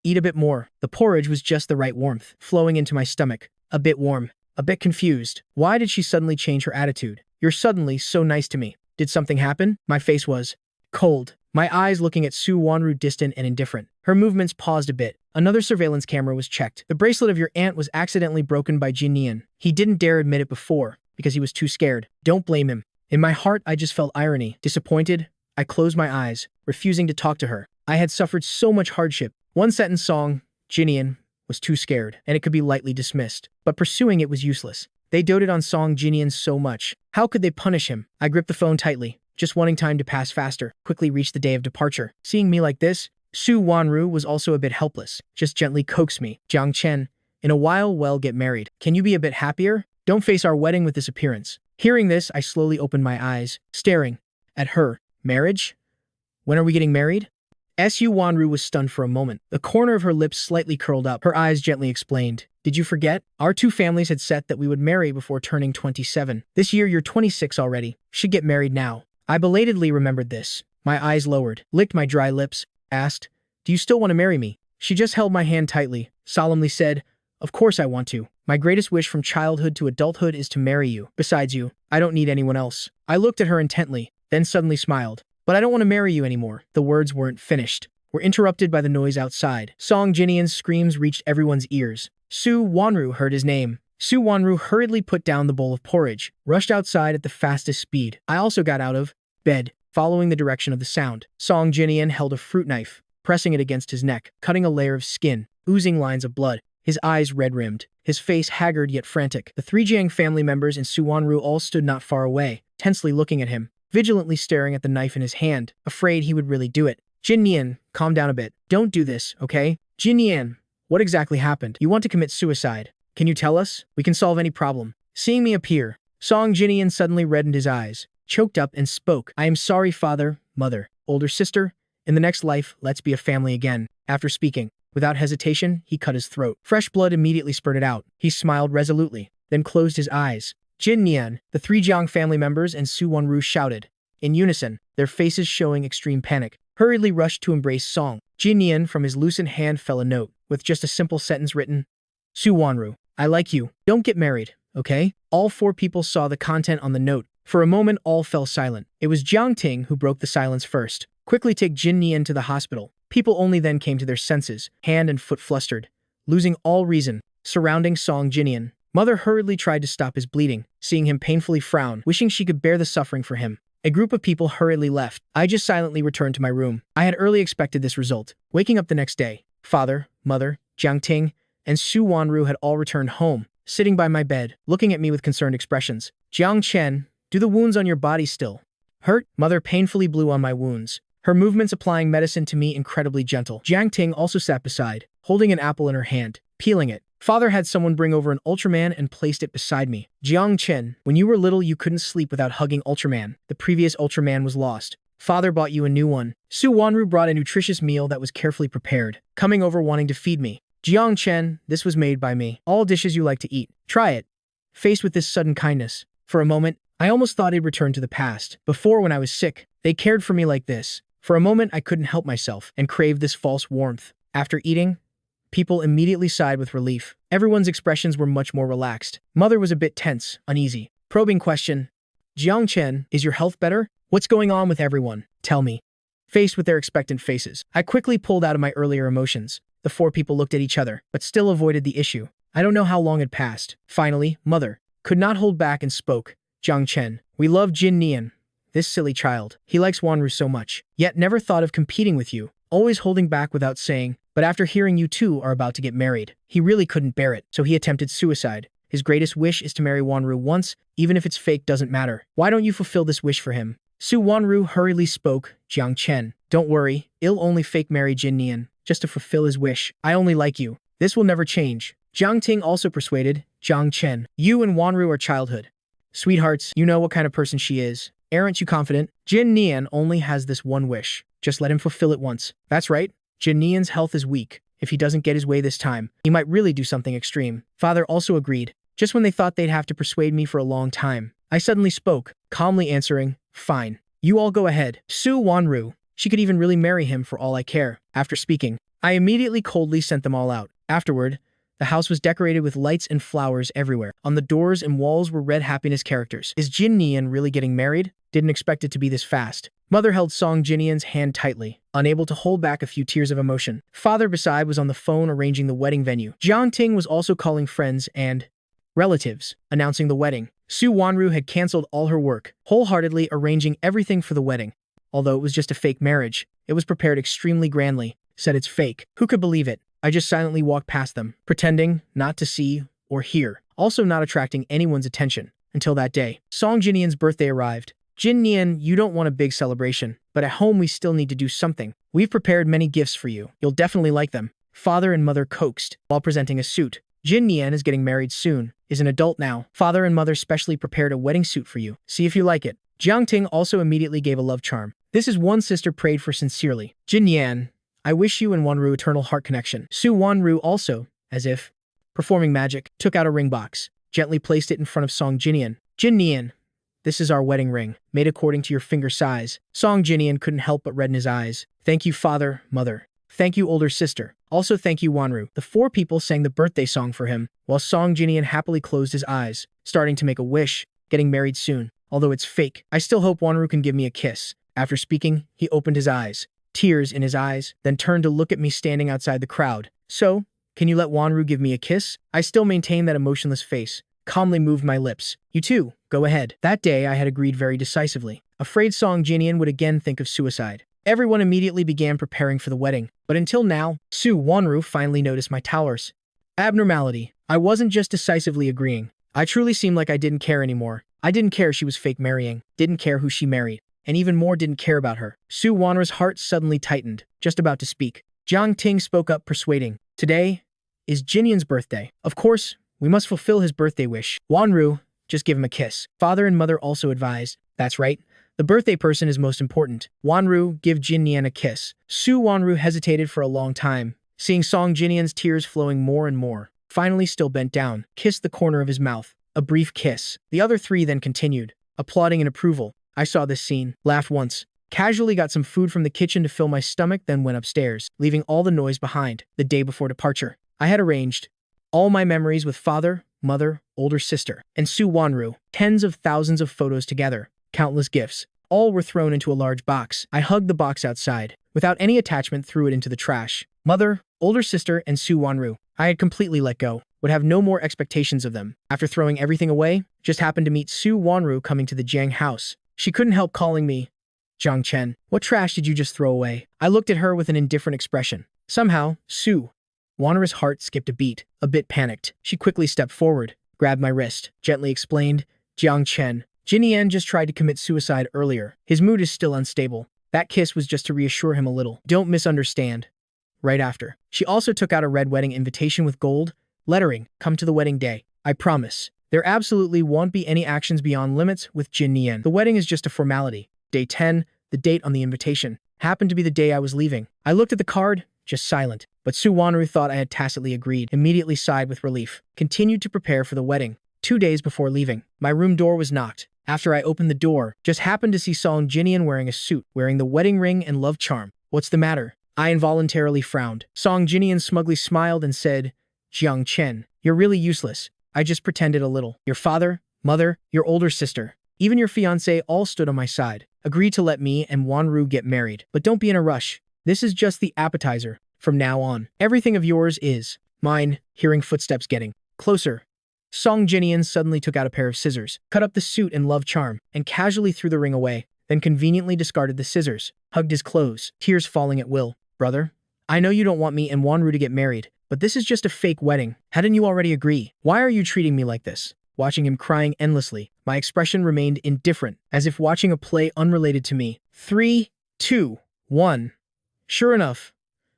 Eat a bit more. The porridge was just the right warmth, flowing into my stomach. A bit warm, a bit confused. Why did she suddenly change her attitude? You're suddenly so nice to me. Did something happen? My face was cold. my eyes looking at Su Wanru distant and indifferent. Her movements paused a bit. Another surveillance camera was checked. The bracelet of your aunt was accidentally broken by Jin Nian. He didn't dare admit it before, because he was too scared. Don't blame him. In my heart, I just felt irony. Disappointed, I closed my eyes, refusing to talk to her. I had suffered so much hardship. One sentence song, Jin Nian, was too scared, and it could be lightly dismissed. But pursuing it was useless. They doted on Song Jinian so much. How could they punish him? I gripped the phone tightly, just wanting time to pass faster. Quickly reached the day of departure. Seeing me like this, Su Wanru was also a bit helpless. Just gently coaxed me. Jiang Chen, in a while we'll get married. Can you be a bit happier? Don't face our wedding with this appearance. Hearing this, I slowly opened my eyes, staring at her. Marriage? When are we getting married? Su Wanru was stunned for a moment. The corner of her lips slightly curled up. Her eyes gently explained. Did you forget? Our two families had set that we would marry before turning 27. This year you're 26 already. Should get married now. I belatedly remembered this. My eyes lowered, licked my dry lips, asked, do you still want to marry me? She just held my hand tightly, solemnly said, of course I want to. My greatest wish from childhood to adulthood is to marry you. Besides you, I don't need anyone else. I looked at her intently, then suddenly smiled. But I don't want to marry you anymore. The words weren't finished. Were interrupted by the noise outside. Song Jinian's screams reached everyone's ears. Su Wanru heard his name. Su Wanru hurriedly put down the bowl of porridge, rushed outside at the fastest speed. I also got out of bed, following the direction of the sound. Song Jinian held a fruit knife, pressing it against his neck, cutting a layer of skin, oozing lines of blood. His eyes red-rimmed, his face haggard yet frantic. The three Jiang family members and Su Wanru all stood not far away, tensely looking at him, vigilantly staring at the knife in his hand, afraid he would really do it. Jin Nian, calm down a bit. Don't do this, okay? Jin Nian, what exactly happened? You want to commit suicide. Can you tell us? We can solve any problem. Seeing me appear, Song Jinian suddenly reddened his eyes, choked up and spoke. I am sorry, father, mother, older sister. In the next life, let's be a family again. After speaking, without hesitation, he cut his throat. Fresh blood immediately spurted out. He smiled resolutely, then closed his eyes. Jin Nian, the three Jiang family members, and Su Wanru shouted. In unison, their faces showing extreme panic, hurriedly rushed to embrace Song. Jin Nian, from his loosened hand fell a note, with just a simple sentence written. Su Wanru, I like you. Don't get married, okay? All four people saw the content on the note. For a moment, all fell silent. It was Jiang Ting who broke the silence first. Quickly take Jin Nian to the hospital. People only then came to their senses, hand and foot flustered, losing all reason, surrounding Song Jinian. Mother hurriedly tried to stop his bleeding, seeing him painfully frown, wishing she could bear the suffering for him. A group of people hurriedly left. I just silently returned to my room. I had early expected this result. Waking up the next day, father, mother, Jiang Ting, and Su Wanru had all returned home, sitting by my bed, looking at me with concerned expressions. Jiang Chen, do the wounds on your body still hurt? Mother painfully blew on my wounds, her movements applying medicine to me incredibly gentle. Jiang Ting also sat beside, holding an apple in her hand, peeling it. Father had someone bring over an Ultraman and placed it beside me. Jiang Chen, when you were little you couldn't sleep without hugging Ultraman. The previous Ultraman was lost. Father bought you a new one. Su Wanru brought a nutritious meal that was carefully prepared, coming over wanting to feed me. Jiang Chen, this was made by me. All dishes you like to eat. Try it. Faced with this sudden kindness, for a moment, I almost thought he'd returned to the past. Before, when I was sick, they cared for me like this. For a moment, I couldn't help myself and craved this false warmth. After eating, people immediately sighed with relief. Everyone's expressions were much more relaxed. Mother was a bit tense, uneasy. Probing question. Jiang Chen, is your health better? What's going on with everyone? Tell me. Faced with their expectant faces, I quickly pulled out of my earlier emotions. The four people looked at each other, but still avoided the issue. I don't know how long had passed. Finally, Mother could not hold back and spoke. Jiang Chen, we love Jin Nian. This silly child. He likes Wanru so much, yet never thought of competing with you, always holding back without saying, but after hearing you two are about to get married, he really couldn't bear it, so he attempted suicide. His greatest wish is to marry Wanru once, even if it's fake doesn't matter. Why don't you fulfill this wish for him? Su Wanru hurriedly spoke. Jiang Chen, don't worry, I'll only fake marry Jin Nian, just to fulfill his wish. I only like you. This will never change. Jiang Ting also persuaded. Jiang Chen, you and Wanru are childhood sweethearts. You know what kind of person she is. Aren't you confident? Jin Nian only has this one wish. Just let him fulfill it once. That's right. Jin Nian's health is weak. If he doesn't get his way this time, he might really do something extreme. Father also agreed. Just when they thought they'd have to persuade me for a long time, I suddenly spoke, calmly answering, fine. You all go ahead. Su Wanru. She could even really marry him for all I care. After speaking, I immediately coldly sent them all out. Afterward, the house was decorated with lights and flowers everywhere. On the doors and walls were red happiness characters. Is Jin Nian really getting married? Didn't expect it to be this fast. Mother held Song Jinian's hand tightly, unable to hold back a few tears of emotion. Father beside was on the phone arranging the wedding venue. Jiang Ting was also calling friends and relatives, announcing the wedding. Su Wanru had canceled all her work, wholeheartedly arranging everything for the wedding. Although it was just a fake marriage, it was prepared extremely grandly. Said it's fake. Who could believe it? I just silently walked past them, pretending not to see or hear, also not attracting anyone's attention. Until that day, Song Jinian's birthday arrived. Jin Nian, you don't want a big celebration, but at home we still need to do something. We've prepared many gifts for you. You'll definitely like them. Father and mother coaxed, while presenting a suit. Jin Nian is getting married soon, is an adult now. Father and mother specially prepared a wedding suit for you. See if you like it. Jiang Ting also immediately gave a love charm. This is one sister prayed for sincerely. Jin Nian, I wish you and Wanru eternal heart connection. Su Wanru also, as if performing magic, took out a ring box, gently placed it in front of Song Jinian. Jin Nian, this is our wedding ring, made according to your finger size. Song Jinian couldn't help but redden his eyes. Thank you, father, mother. Thank you, older sister. Also thank you, Wanru. The four people sang the birthday song for him, while Song Jinian happily closed his eyes, starting to make a wish, getting married soon. Although it's fake, I still hope Wanru can give me a kiss. After speaking, he opened his eyes, tears in his eyes, then turned to look at me standing outside the crowd. So, can you let Wanru give me a kiss? I still maintain that emotionless face, calmly moved my lips. You too, go ahead. That day I had agreed very decisively, afraid Song Jinian would again think of suicide. Everyone immediately began preparing for the wedding, but until now, Su Wanru finally noticed my towers. Abnormality. I wasn't just decisively agreeing. I truly seemed like I didn't care anymore. I didn't care she was fake marrying, didn't care who she married, and even more didn't care about her. Su Wanru's heart suddenly tightened, just about to speak. Jiang Ting spoke up, persuading. Today is Jinian's birthday. Of course, we must fulfill his birthday wish. Wanru, just give him a kiss. Father and mother also advised. That's right. The birthday person is most important. Wanru, give Jin Nian a kiss. Su Wanru hesitated for a long time, seeing Song Jinian's tears flowing more and more. Finally still bent down, kissed the corner of his mouth. A brief kiss. The other three then continued, applauding in approval. I saw this scene, laughed once, casually got some food from the kitchen to fill my stomach, then went upstairs, leaving all the noise behind. The day before departure, I had arranged all my memories with father, mother, older sister, and Su Wanru. Tens of thousands of photos together, countless gifts. All were thrown into a large box. I hugged the box outside. Without any attachment, threw it into the trash. Mother, older sister, and Su Wanru. I had completely let go. Would have no more expectations of them. After throwing everything away, just happened to meet Su Wanru coming to the Jiang house. She couldn't help calling me Jiang Chen. What trash did you just throw away? I looked at her with an indifferent expression. Somehow, Su Wanru's heart skipped a beat, a bit panicked. She quickly stepped forward, grabbed my wrist, gently explained, Jiang Chen. Jin Nian just tried to commit suicide earlier. His mood is still unstable. That kiss was just to reassure him a little. Don't misunderstand. Right after, she also took out a red wedding invitation with gold lettering, come to the wedding day. I promise. There absolutely won't be any actions beyond limits with Jin Nian. The wedding is just a formality. Day 10, the date on the invitation, happened to be the day I was leaving. I looked at the card, just silent. But Su Wanru thought I had tacitly agreed, immediately sighed with relief. Continued to prepare for the wedding. 2 days before leaving, my room door was knocked. After I opened the door, just happened to see Song Jinian wearing a suit, wearing the wedding ring and love charm. What's the matter? I involuntarily frowned. Song Jinian smugly smiled and said, Jiang Chen, you're really useless. I just pretended a little. Your father, mother, your older sister, even your fiancé all stood on my side. Agreed to let me and Wanru get married. But don't be in a rush. This is just the appetizer. From now on, everything of yours is mine. Hearing footsteps getting closer, Song Jinian suddenly took out a pair of scissors, cut up the suit and love charm, and casually threw the ring away, then conveniently discarded the scissors, hugged his clothes, tears falling at will. Brother, I know you don't want me and Wanru to get married, but this is just a fake wedding. Hadn't you already agree? Why are you treating me like this? Watching him crying endlessly, my expression remained indifferent, as if watching a play unrelated to me. 3, 2, 1. Sure enough,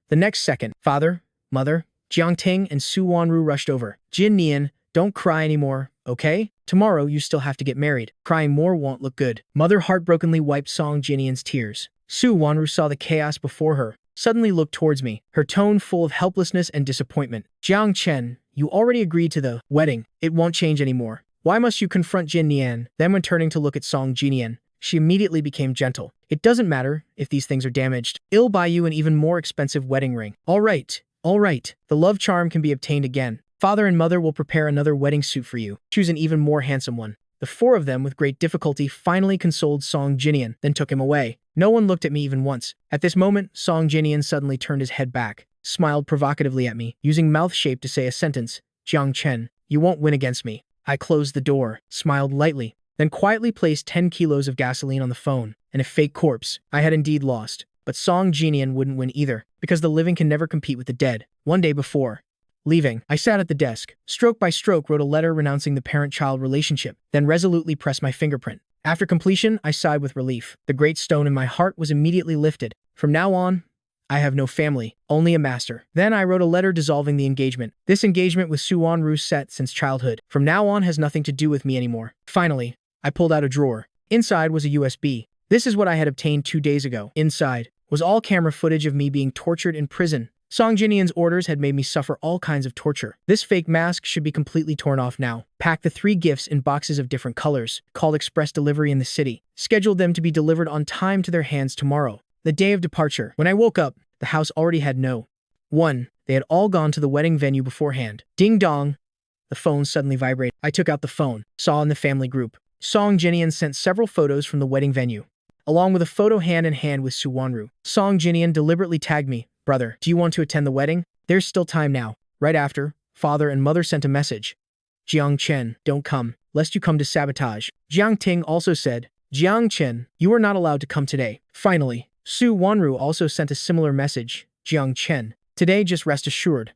the next second, father, mother, Jiang Ting, and Su Wanru rushed over. Jin Nian, don't cry anymore, okay? Tomorrow you still have to get married. Crying more won't look good. Mother heartbrokenly wiped Song Jinian's tears. Su Wanru saw the chaos before her, suddenly looked towards me, her tone full of helplessness and disappointment. Jiang Chen, you already agreed to the wedding. It won't change anymore. Why must you confront Jin Nian? Then when turning to look at Song Jinian, she immediately became gentle. It doesn't matter if these things are damaged. I'll buy you an even more expensive wedding ring. All right. The love charm can be obtained again. Father and mother will prepare another wedding suit for you. Choose an even more handsome one. The four of them, with great difficulty, finally consoled Song Jinian, then took him away. No one looked at me even once. At this moment, Song Jinian suddenly turned his head back, smiled provocatively at me, using mouth shape to say a sentence. Jiang Chen, you won't win against me. I closed the door, smiled lightly, then quietly placed 10 kilos of gasoline on the phone, and a fake corpse. I had indeed lost. But Song Jinian wouldn't win either, because the living can never compete with the dead. One day before leaving, I sat at the desk, stroke by stroke wrote a letter renouncing the parent-child relationship, then resolutely pressed my fingerprint. After completion, I sighed with relief. The great stone in my heart was immediately lifted. From now on, I have no family, only a master. Then I wrote a letter dissolving the engagement. This engagement with Su Wanru set since childhood. From now on has nothing to do with me anymore. Finally, I pulled out a drawer. Inside was a USB. This is what I had obtained 2 days ago. Inside was all camera footage of me being tortured in prison. Song Jinian's orders had made me suffer all kinds of torture. This fake mask should be completely torn off now. Pack the 3 gifts in boxes of different colors, called express delivery in the city. Scheduled them to be delivered on time to their hands tomorrow, the day of departure. When I woke up, the house already had no one. They had all gone to the wedding venue beforehand. Ding dong. The phone suddenly vibrated. I took out the phone, saw in the family group. Song Jinian sent several photos from the wedding venue, along with a photo hand in hand with Su Wanru. Song Jinian deliberately tagged me. Brother, do you want to attend the wedding? There's still time now. Right after, father and mother sent a message. Jiang Chen, don't come, lest you come to sabotage. Jiang Ting also said, Jiang Chen, you are not allowed to come today. Finally, Su Wanru also sent a similar message. Jiang Chen, today just rest assured.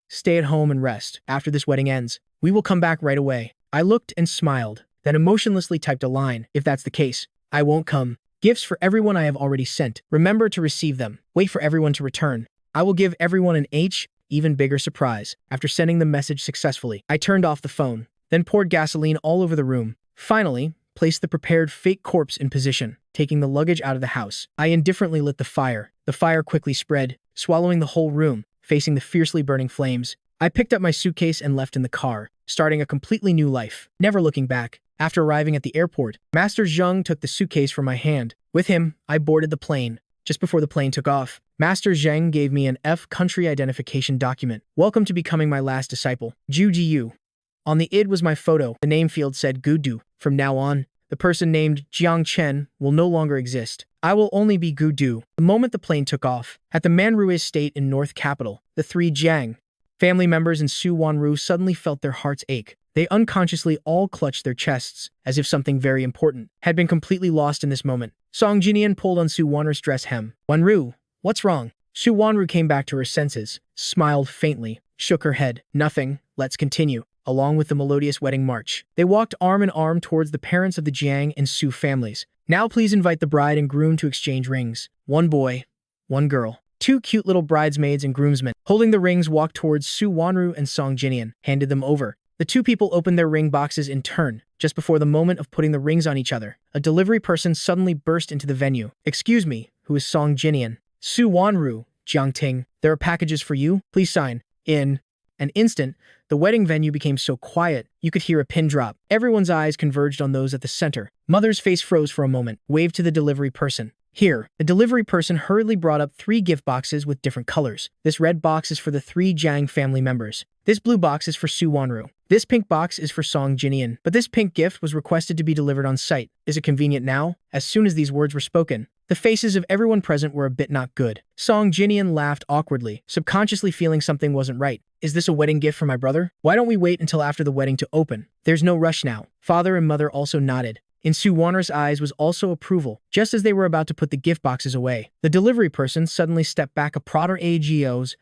Stay at home and rest. After this wedding ends, we will come back right away. I looked and smiled, then emotionlessly typed a line. If that's the case, I won't come. Gifts for everyone I have already sent. Remember to receive them. Wait for everyone to return. I will give everyone an even bigger surprise. After sending the message successfully, I turned off the phone, then poured gasoline all over the room. Finally, placed the prepared fake corpse in position, taking the luggage out of the house. I indifferently lit the fire. The fire quickly spread, swallowing the whole room, facing the fiercely burning flames. I picked up my suitcase and left in the car, starting a completely new life, never looking back. After arriving at the airport, Master Zheng took the suitcase from my hand. With him, I boarded the plane. Just before the plane took off, Master Zheng gave me an country identification document. Welcome to becoming my last disciple, Zhu Jiyu. On the id was my photo. The name field said Gudu. From now on, the person named Jiang Chen will no longer exist. I will only be Gudu. The moment the plane took off, at the Manru estate in North Capital, the 3 Jiang family members and Su Wanru suddenly felt their hearts ache. They unconsciously all clutched their chests, as if something very important had been completely lost in this moment. Song Jinian pulled on Su Wanru's dress hem. Wanru, what's wrong? Su Wanru came back to her senses, smiled faintly, shook her head. Nothing, let's continue. Along with the melodious wedding march, they walked arm in arm towards the parents of the Jiang and Su families. Now please invite the bride and groom to exchange rings. 1 boy, 1 girl. 2 cute little bridesmaids and groomsmen, holding the rings, walked towards Su Wanru and Song Jinian, handed them over. The 2 people opened their ring boxes in turn. Just before the moment of putting the rings on each other, a delivery person suddenly burst into the venue. Excuse me, who is Song Jinian? Su Wanru, Jiang Ting, there are packages for you. Please sign. In an instant, the wedding venue became so quiet, you could hear a pin drop. Everyone's eyes converged on those at the center. Mother's face froze for a moment, waved to the delivery person. Here, the delivery person hurriedly brought up 3 gift boxes with different colors. This red box is for the 3 Jiang family members. This blue box is for Su Wanru. This pink box is for Song Jinian. But this pink gift was requested to be delivered on site. Is it convenient now? As soon as these words were spoken, the faces of everyone present were a bit not good. Song Jinian laughed awkwardly, subconsciously feeling something wasn't right. Is this a wedding gift for my brother? Why don't we wait until after the wedding to open? There's no rush now. Father and mother also nodded. In Su Wanru's eyes was also approval. Just as they were about to put the gift boxes away, the delivery person suddenly stepped back a Prater AGO's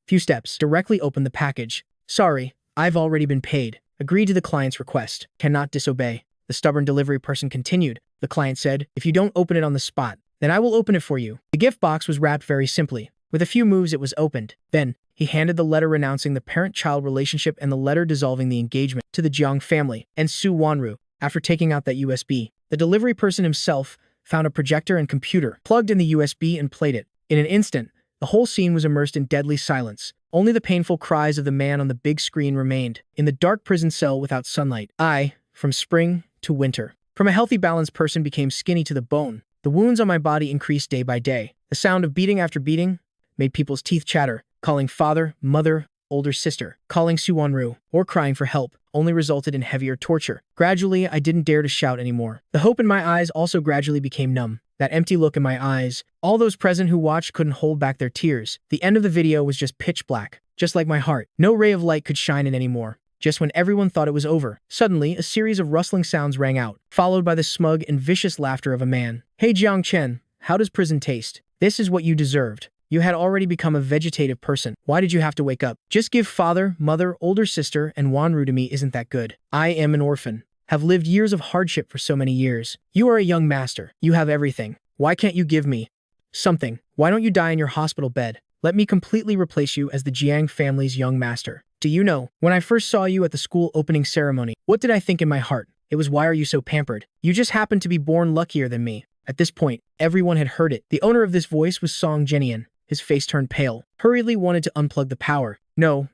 few steps, directly opened the package. Sorry, I've already been paid. Agreed to the client's request. Cannot disobey. The stubborn delivery person continued. The client said, if you don't open it on the spot, then I will open it for you. The gift box was wrapped very simply. With a few moves, it was opened. Then, he handed the letter renouncing the parent-child relationship and the letter dissolving the engagement to the Jiang family and Su Wanru. After taking out that USB, the delivery person himself found a projector and computer, plugged in the USB and played it. In an instant, the whole scene was immersed in deadly silence. Only the painful cries of the man on the big screen remained. In the dark prison cell without sunlight, I, from spring to winter, from a healthy balanced person became skinny to the bone. The wounds on my body increased day by day. The sound of beating after beating made people's teeth chatter, calling father, mother, older sister, calling Su Wanru, or crying for help, only resulted in heavier torture. Gradually, I didn't dare to shout anymore. The hope in my eyes also gradually became numb. that empty look in my eyes. All those present who watched couldn't hold back their tears. The end of the video was just pitch black, just like my heart. No ray of light could shine in anymore. Just when everyone thought it was over, suddenly a series of rustling sounds rang out, followed by the smug and vicious laughter of a man. Hey Jiang Chen, how does prison taste? This is what you deserved. You had already become a vegetative person. Why did you have to wake up? Just give father, mother, older sister, and Wanru to me isn't that good. I am an orphan. Have lived years of hardship for so many years. You are a young master. You have everything. Why can't you give me something? Why don't you die in your hospital bed? Let me completely replace you as the Jiang family's young master. Do you know, when I first saw you at the school opening ceremony, what did I think in my heart? It was, why are you so pampered? You just happened to be born luckier than me. At this point, everyone had heard it. The owner of this voice was Song Jinian. His face turned pale, hurriedly wanted to unplug the power. No,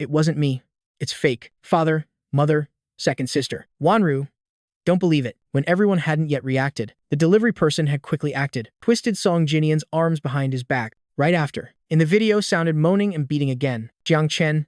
it wasn't me. It's fake. Father, mother, second sister. Wanru. Don't believe it. When everyone hadn't yet reacted, the delivery person had quickly acted, twisted Song Jinian's arms behind his back. Right after, in the video sounded moaning and beating again. Jiang Chen,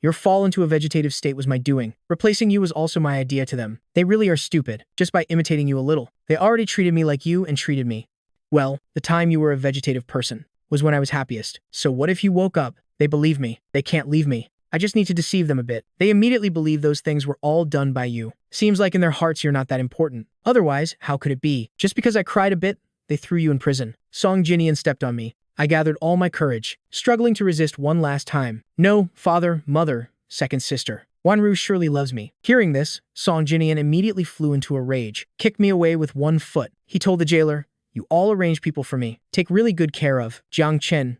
your fall into a vegetative state was my doing. Replacing you was also my idea to them. They really are stupid, just by imitating you a little. They already treated me like you and treated me. Well, the time you were a vegetative person was when I was happiest. So what if you woke up? They believe me. They can't leave me. I just need to deceive them a bit. They immediately believe those things were all done by you. Seems like in their hearts you're not that important. Otherwise, how could it be? Just because I cried a bit, they threw you in prison. Song Jinian stepped on me. I gathered all my courage, struggling to resist one last time. No, father, mother, second sister. Wanru surely loves me. Hearing this, Song Jinian immediately flew into a rage, kicked me away with one foot. He told the jailer, you all arrange people for me. Take really good care of Jiang Chen.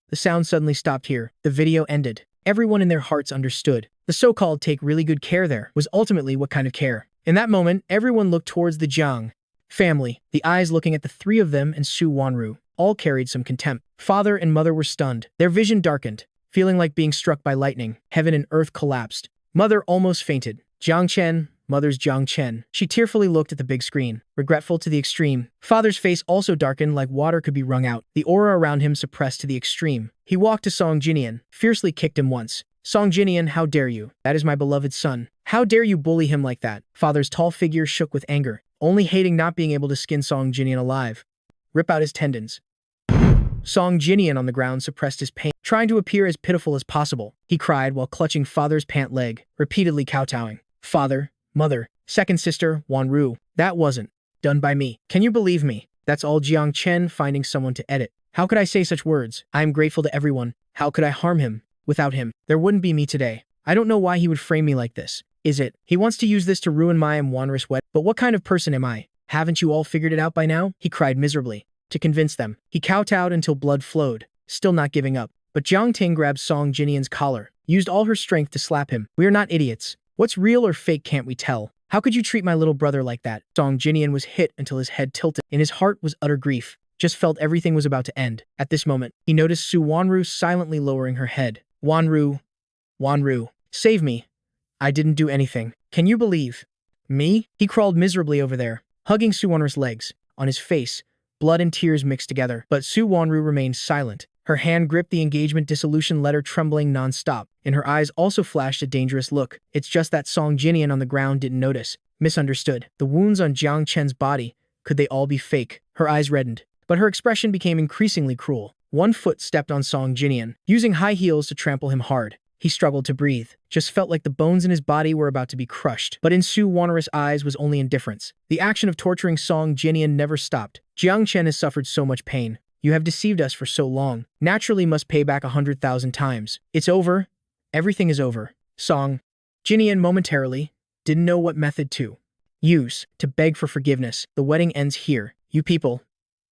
The sound suddenly stopped here. The video ended. Everyone in their hearts understood. The so-called take really good care there was ultimately what kind of care. In that moment, everyone looked towards the Jiang family, the eyes looking at the three of them and Su Wanru. All carried some contempt. Father and mother were stunned. Their vision darkened, feeling like being struck by lightning. Heaven and earth collapsed. Mother almost fainted. Jiang Chen, mother's Jiang Chen. She tearfully looked at the big screen, regretful to the extreme. Father's face also darkened like water could be wrung out. The aura around him suppressed to the extreme. He walked to Song Jinian, fiercely kicked him once. Song Jinian, how dare you? That is my beloved son. How dare you bully him like that? Father's tall figure shook with anger, only hating not being able to skin Song Jinian alive. Rip out his tendons. Song Jinian on the ground suppressed his pain, trying to appear as pitiful as possible. He cried while clutching father's pant leg, repeatedly kowtowing. Father, mother, second sister, Wanru, that wasn't done by me. Can you believe me? That's all Jiang Chen finding someone to edit. How could I say such words? I am grateful to everyone. How could I harm him? Without him, there wouldn't be me today. I don't know why he would frame me like this. Is it? He wants to use this to ruin my Wanru's wedding. But what kind of person am I? Haven't you all figured it out by now? He cried miserably. To convince them, he kowtowed until blood flowed, still not giving up. But Jiang Ting grabbed Song Jinian's collar, used all her strength to slap him. We are not idiots. What's real or fake can't we tell? How could you treat my little brother like that? Song Jinian was hit until his head tilted. In his heart was utter grief. Just felt everything was about to end. At this moment, he noticed Su Wanru silently lowering her head. Wanru, save me. I didn't do anything. Can you believe? Me? He crawled miserably over there, hugging Su Wanru's legs. On his face, blood and tears mixed together. But Su Wanru remained silent. Her hand gripped the engagement dissolution letter, trembling non-stop. In her eyes also flashed a dangerous look. It's just that Song Jinian on the ground didn't notice. Misunderstood. The wounds on Jiang Chen's body, could they all be fake? Her eyes reddened, but her expression became increasingly cruel. One foot stepped on Song Jinian, using high heels to trample him hard. He struggled to breathe, just felt like the bones in his body were about to be crushed. But in Su Wanru's eyes was only indifference. The action of torturing Song Jinian never stopped. Jiang Chen has suffered so much pain. You have deceived us for so long. Naturally must pay back 100,000 times. It's over. Everything is over. Song Jinian momentarily didn't know what method to use to beg for forgiveness. The wedding ends here. You people,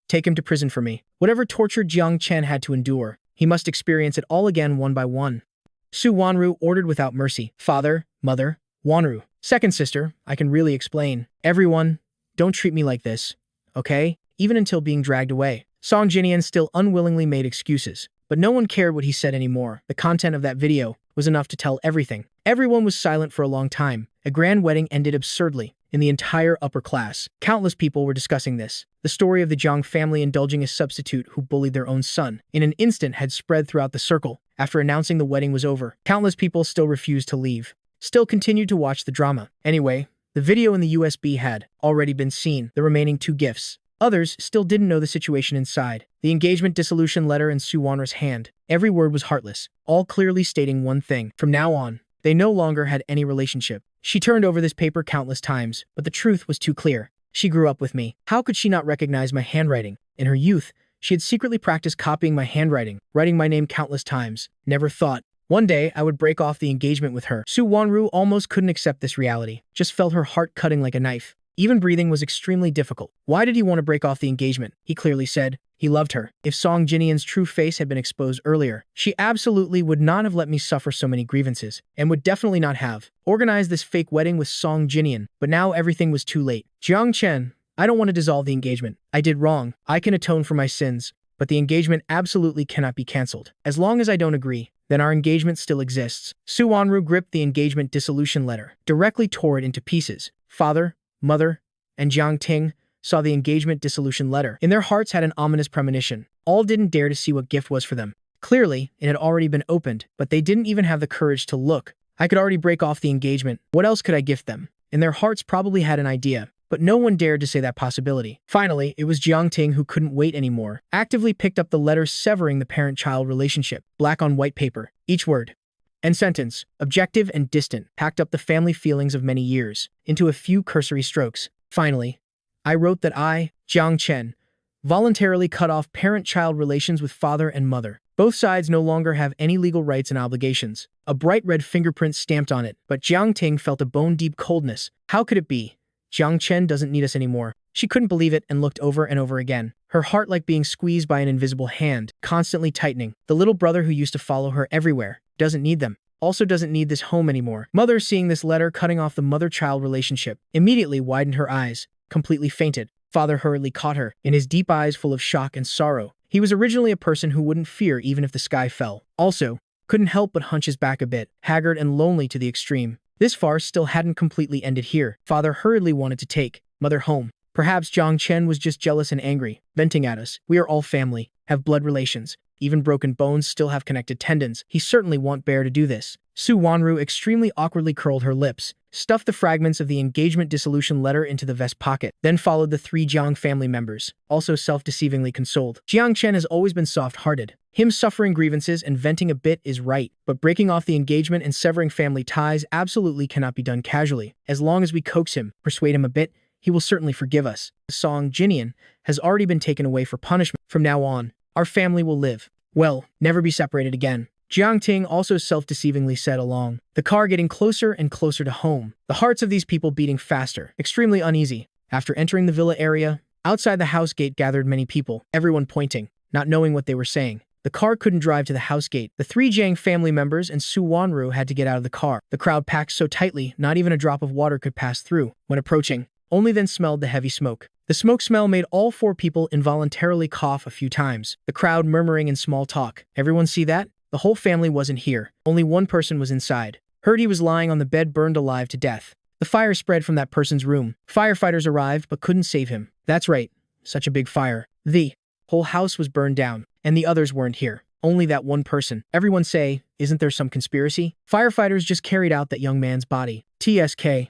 take him to prison for me. Whatever torture Jiang Chen had to endure, he must experience it all again one by one. Su Wanru ordered without mercy. Father, mother, Wanru, second sister, I can really explain. Everyone, don't treat me like this, okay? Even until being dragged away. Song Jinian still unwillingly made excuses, but no one cared what he said anymore. The content of that video was enough to tell everything. Everyone was silent for a long time. A grand wedding ended absurdly. In the entire upper class, countless people were discussing this. The story of the Jiang family indulging a substitute who bullied their own son in an instant had spread throughout the circle. After announcing the wedding was over, countless people still refused to leave, still continued to watch the drama. Anyway, the video in the USB had already been seen. The remaining two gifts Others still didn't know the situation inside. The engagement dissolution letter in Su Wanra's hand. Every word was heartless, all clearly stating one thing. From now on, they no longer had any relationship. She turned over this paper countless times, but the truth was too clear. She grew up with me. How could she not recognize my handwriting? In her youth, she had secretly practiced copying my handwriting, writing my name countless times. Never thought one day I would break off the engagement with her. Su Wanru almost couldn't accept this reality, just felt her heart cutting like a knife. Even breathing was extremely difficult. Why did he want to break off the engagement? He clearly said he loved her. If Song Jinian's true face had been exposed earlier, she absolutely would not have let me suffer so many grievances, and would definitely not have organized this fake wedding with Song Jinian. But now everything was too late. Jiang Chen, I don't want to dissolve the engagement. I did wrong. I can atone for my sins, but the engagement absolutely cannot be cancelled. As long as I don't agree, then our engagement still exists. Su Wanru gripped the engagement dissolution letter, directly tore it into pieces. Father, mother, and Jiang Ting saw the engagement dissolution letter. In their hearts had an ominous premonition. All didn't dare to see what gift was for them. Clearly, it had already been opened, but they didn't even have the courage to look. I could already break off the engagement. What else could I gift them? In their hearts probably had an idea, but no one dared to say that possibility. Finally, it was Jiang Ting who couldn't wait anymore. Actively picked up the letter severing the parent-child relationship, black on white paper. Each word and sentence, objective and distant, packed up the family feelings of many years into a few cursory strokes. Finally, I wrote that I, Jiang Chen, voluntarily cut off parent-child relations with father and mother. Both sides no longer have any legal rights and obligations. A bright red fingerprint stamped on it, but Jiang Ting felt a bone-deep coldness. How could it be? Jiang Chen doesn't need us anymore. She couldn't believe it and looked over and over again, her heart like being squeezed by an invisible hand, constantly tightening. The little brother who used to follow her everywhere doesn't need them. Also doesn't need this home anymore. Mother, seeing this letter cutting off the mother-child relationship, immediately widened her eyes, completely fainted. Father hurriedly caught her, in his deep eyes full of shock and sorrow. He was originally a person who wouldn't fear even if the sky fell. Also, couldn't help but hunch his back a bit, haggard and lonely to the extreme. This farce still hadn't completely ended here. Father hurriedly wanted to take Mother home. Perhaps Jiang Chen was just jealous and angry, venting at us. We are all family, have blood relations. Even broken bones still have connected tendons. He certainly won't bear to do this. Su Wanru extremely awkwardly curled her lips, stuffed the fragments of the engagement dissolution letter into the vest pocket, then followed the three Jiang family members, also self-deceivingly consoled. Jiang Chen has always been soft-hearted. Him suffering grievances and venting a bit is right, but breaking off the engagement and severing family ties absolutely cannot be done casually. As long as we coax him, persuade him a bit, he will certainly forgive us. Song Jinian has already been taken away for punishment. From now on, our family will live. Well, never be separated again. Jiang Ting also self-deceivingly said along, the car getting closer and closer to home. The hearts of these people beating faster, extremely uneasy. After entering the villa area, outside the house gate gathered many people, everyone pointing, not knowing what they were saying. The car couldn't drive to the house gate. The three Jiang family members and Su Wanru had to get out of the car. The crowd packed so tightly, not even a drop of water could pass through. When approaching, only then smelled the heavy smoke. The smoke smell made all four people involuntarily cough a few times, the crowd murmuring in small talk. Everyone see that? The whole family wasn't here. Only one person was inside. Heard he was lying on the bed burned alive to death. The fire spread from that person's room. Firefighters arrived but couldn't save him. That's right. Such a big fire. The whole house was burned down, and the others weren't here. Only that one person. Everyone say, isn't there some conspiracy? Firefighters just carried out that young man's body. TSK.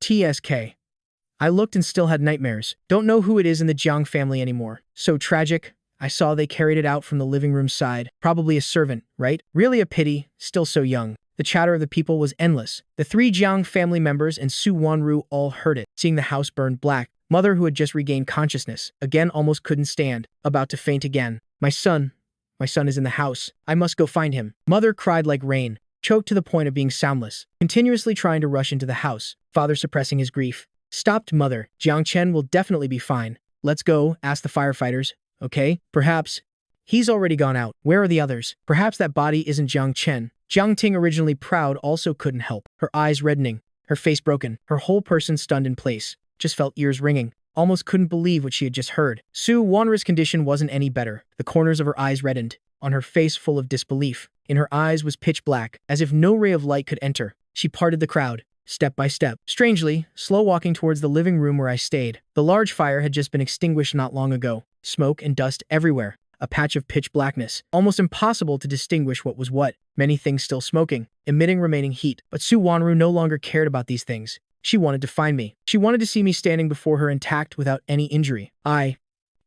TSK. I looked and still had nightmares. Don't know who it is in the Jiang family anymore. So tragic. I saw they carried it out from the living room side. Probably a servant, right? Really a pity, still so young. The chatter of the people was endless. The three Jiang family members and Su Wanru all heard it, seeing the house burned black. Mother, who had just regained consciousness, again almost couldn't stand, about to faint again. My son is in the house. I must go find him. Mother cried like rain, choked to the point of being soundless, continuously trying to rush into the house. Father suppressing his grief. Stopped, Mother. Jiang Chen will definitely be fine. Let's go, ask the firefighters. Okay? Perhaps. He's already gone out. Where are the others? Perhaps that body isn't Jiang Chen. Jiang Ting, originally proud, also couldn't help. Her eyes reddening, her face broken, her whole person stunned in place. Just felt ears ringing. Almost couldn't believe what she had just heard. Su Wanru's condition wasn't any better. The corners of her eyes reddened, on her face full of disbelief. In her eyes was pitch black, as if no ray of light could enter. She parted the crowd, step by step. Strangely, slow walking towards the living room where I stayed. The large fire had just been extinguished not long ago. Smoke and dust everywhere. A patch of pitch blackness. Almost impossible to distinguish what was what. Many things still smoking, emitting remaining heat. But Su Wanru no longer cared about these things. She wanted to find me. She wanted to see me standing before her intact without any injury. I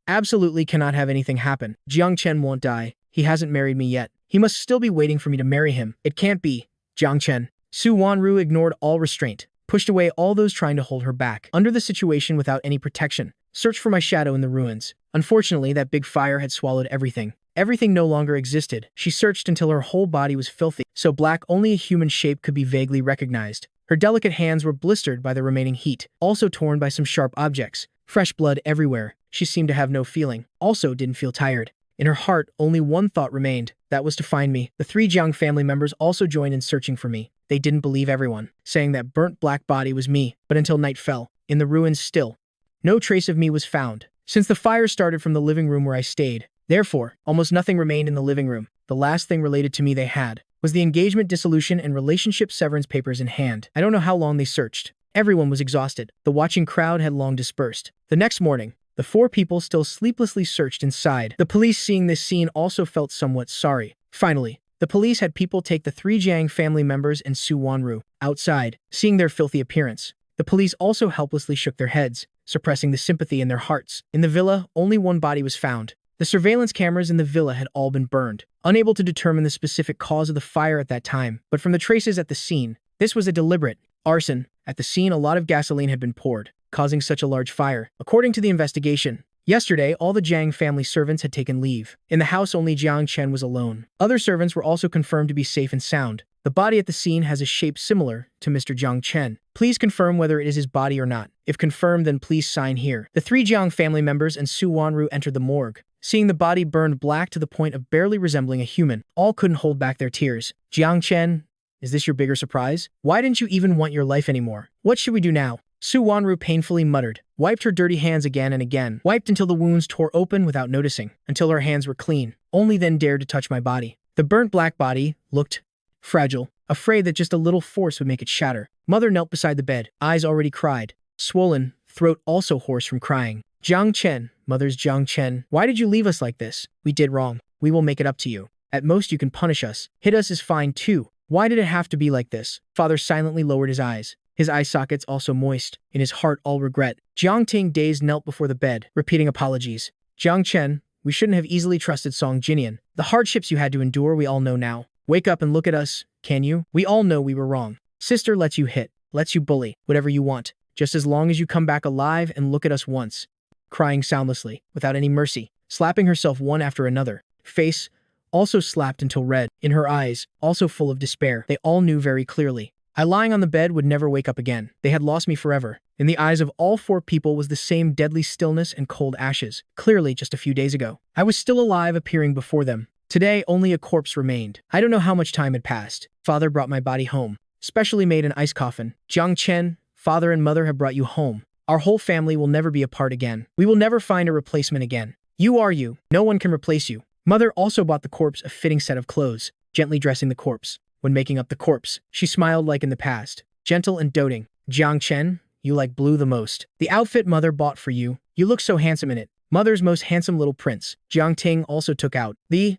Absolutely cannot have anything happen. Jiang Chen won't die. He hasn't married me yet. He must still be waiting for me to marry him. It can't be. Jiang Chen. Su Wanru ignored all restraint, pushed away all those trying to hold her back. Under the situation without any protection, searched for my shadow in the ruins. Unfortunately, that big fire had swallowed everything. Everything no longer existed. She searched until her whole body was filthy, so black only a human shape could be vaguely recognized. Her delicate hands were blistered by the remaining heat, also torn by some sharp objects. Fresh blood everywhere. She seemed to have no feeling, also didn't feel tired. In her heart, only one thought remained. That was to find me. The 3 Jiang family members also joined in searching for me. They didn't believe everyone, saying that burnt black body was me, but until night fell, in the ruins still, no trace of me was found. Since the fire started from the living room where I stayed, therefore, almost nothing remained in the living room. The last thing related to me they had was the engagement dissolution and relationship severance papers in hand. I don't know how long they searched. Everyone was exhausted. The watching crowd had long dispersed. The next morning, the 4 people still sleeplessly searched inside. The police, seeing this scene, also felt somewhat sorry. Finally, the police had people take the 3 Jiang family members and Su Wanru outside, seeing their filthy appearance. The police also helplessly shook their heads, suppressing the sympathy in their hearts. In the villa, only one body was found. The surveillance cameras in the villa had all been burned, unable to determine the specific cause of the fire at that time. But from the traces at the scene, this was a deliberate arson. At the scene, a lot of gasoline had been poured, causing such a large fire. According to the investigation, yesterday, all the Jiang family servants had taken leave. In the house, only Jiang Chen was alone. Other servants were also confirmed to be safe and sound. The body at the scene has a shape similar to Mr. Jiang Chen. Please confirm whether it is his body or not. If confirmed, then please sign here. The 3 Jiang family members and Su Wanru entered the morgue. Seeing the body burned black to the point of barely resembling a human, all couldn't hold back their tears. Jiang Chen, is this your bigger surprise? Why didn't you even want your life anymore? What should we do now? Su Wanru painfully muttered, wiped her dirty hands again and again, wiped until the wounds tore open without noticing, until her hands were clean, only then dared to touch my body. The burnt black body looked fragile, afraid that just a little force would make it shatter. Mother knelt beside the bed, eyes already cried, swollen, throat also hoarse from crying. Jiang Chen, Mother's Jiang Chen, why did you leave us like this? We did wrong. We will make it up to you. At most you can punish us. Hit us is fine too. Why did it have to be like this? Father silently lowered his eyes, his eye sockets also moist, in his heart all regret. Jiang Ting dazed knelt before the bed, repeating apologies. Jiang Chen, we shouldn't have easily trusted Song Jinian. The hardships you had to endure we all know now. Wake up and look at us, can you? We all know we were wrong. Sister lets you hit, lets you bully, whatever you want, just as long as you come back alive and look at us once. Crying soundlessly, without any mercy, slapping herself one after another. Face, also slapped until red, in her eyes, also full of despair. They all knew very clearly. I lying on the bed would never wake up again. They had lost me forever. In the eyes of all 4 people was the same deadly stillness and cold ashes. Clearly, just a few days ago, I was still alive appearing before them. Today, only a corpse remained. I don't know how much time had passed. Father brought my body home, specially made an ice coffin. Jiang Chen, Father and Mother have brought you home. Our whole family will never be apart again. We will never find a replacement again. You are you. No one can replace you. Mother also bought the corpse a fitting set of clothes, gently dressing the corpse. When making up the corpse, she smiled like in the past, gentle and doting. Jiang Chen, you like blue the most. The outfit Mother bought for you, you look so handsome in it. Mother's most handsome little prince. Jiang Ting also took out the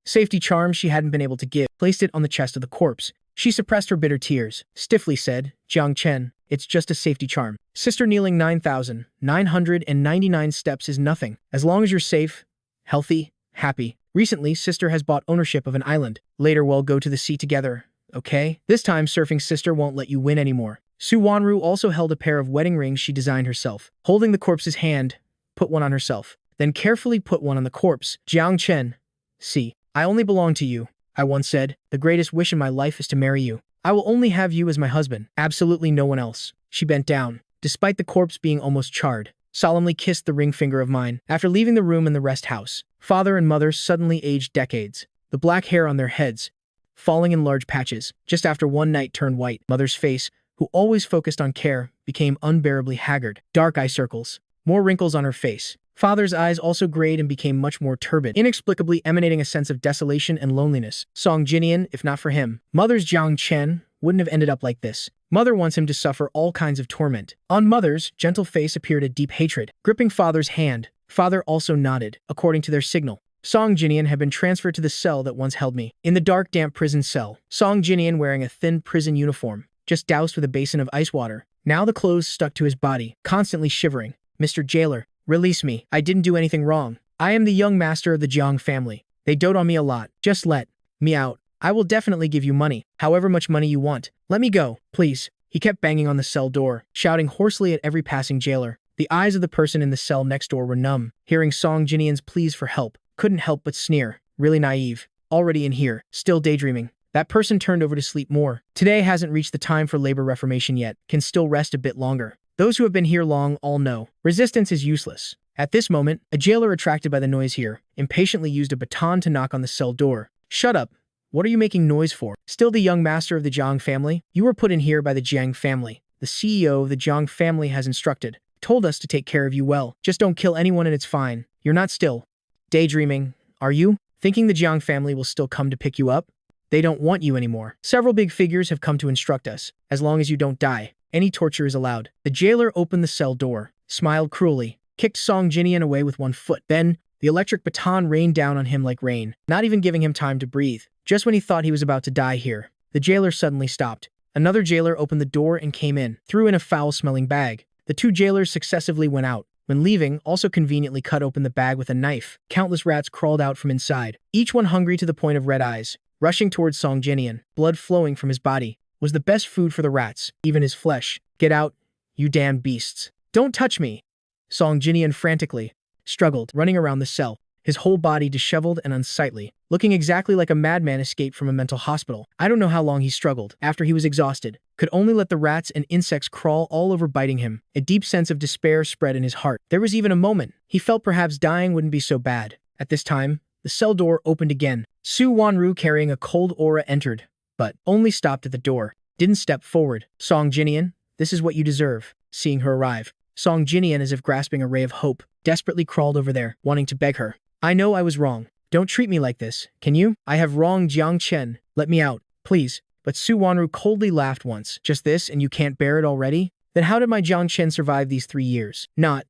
safety charm she hadn't been able to give, placed it on the chest of the corpse. She suppressed her bitter tears, stiffly said, Jiang Chen, it's just a safety charm. Sister, kneeling 9,999 steps is nothing. As long as you're safe, healthy, happy. Recently, Sister has bought ownership of an island. Later we'll go to the sea together, okay? This time, surfing Sister won't let you win anymore. Su Wanru also held a pair of wedding rings she designed herself. Holding the corpse's hand, put one on herself, then carefully put one on the corpse. Jiang Chen, see, I only belong to you. I once said, the greatest wish in my life is to marry you. I will only have you as my husband, absolutely no one else. She bent down, despite the corpse being almost charred, solemnly kissed the ring finger of mine. After leaving the room in the rest house, Father and Mother suddenly aged decades, the black hair on their heads falling in large patches. Just after one night turned white, Mother's face, who always focused on care, became unbearably haggard. Dark eye circles, more wrinkles on her face. Father's eyes also grayed and became much more turbid, inexplicably emanating a sense of desolation and loneliness. Song Jinian, if not for him, Mother's Jiang Chen wouldn't have ended up like this. Mother wants him to suffer all kinds of torment. On Mother's gentle face appeared a deep hatred. Gripping Father's hand, Father also nodded, according to their signal. Song Jinian had been transferred to the cell that once held me. In the dark, damp prison cell, Song Jinian, wearing a thin prison uniform, just doused with a basin of ice water. Now the clothes stuck to his body, constantly shivering. Mr. Jailer, Release me. I didn't do anything wrong. I am the young master of the Jiang family. They dote on me a lot. Just let me out. I will definitely give you money. However much money you want. Let me go, please. He kept banging on the cell door, shouting hoarsely at every passing jailer. The eyes of the person in the cell next door were numb. Hearing Song Jinian's pleas for help, couldn't help but sneer. Really naive. Already in here, still daydreaming. That person turned over to sleep more. Today hasn't reached the time for labor reformation yet. Can still rest a bit longer. Those who have been here long all know. Resistance is useless. At this moment, a jailer attracted by the noise here, impatiently used a baton to knock on the cell door. Shut up. What are you making noise for? Still the young master of the Jiang family? You were put in here by the Jiang family. The CEO of the Jiang family has instructed. Told us to take care of you well. Just don't kill anyone and it's fine. You're not still daydreaming, are you? Thinking the Jiang family will still come to pick you up? They don't want you anymore. Several big figures have come to instruct us. As long as you don't die, any torture is allowed. The jailer opened the cell door, smiled cruelly, kicked Song Jinian away with one foot. Then, the electric baton rained down on him like rain, not even giving him time to breathe. Just when he thought he was about to die here, the jailer suddenly stopped. Another jailer opened the door and came in, threw in a foul-smelling bag. The two jailers successively went out. When leaving, also conveniently cut open the bag with a knife. Countless rats crawled out from inside, each one hungry to the point of red eyes. Rushing towards Song Jinian, blood flowing from his body, was the best food for the rats, even his flesh. Get out, you damn beasts. Don't touch me. Song Jinian frantically struggled, running around the cell, his whole body disheveled and unsightly, looking exactly like a madman escaped from a mental hospital. I don't know how long he struggled. After he was exhausted, could only let the rats and insects crawl all over biting him. A deep sense of despair spread in his heart. There was even a moment he felt perhaps dying wouldn't be so bad. At this time, the cell door opened again. Su Wanru carrying a cold aura entered, but only stopped at the door. Didn't step forward. Song Jinian, this is what you deserve. Seeing her arrive, Song Jinian, as if grasping a ray of hope, desperately crawled over there, wanting to beg her. I know I was wrong. Don't treat me like this, can you? I have wronged Jiang Chen. Let me out, please. But Su Wanru coldly laughed once. Just this, and you can't bear it already? Then how did my Jiang Chen survive these 3 years? Not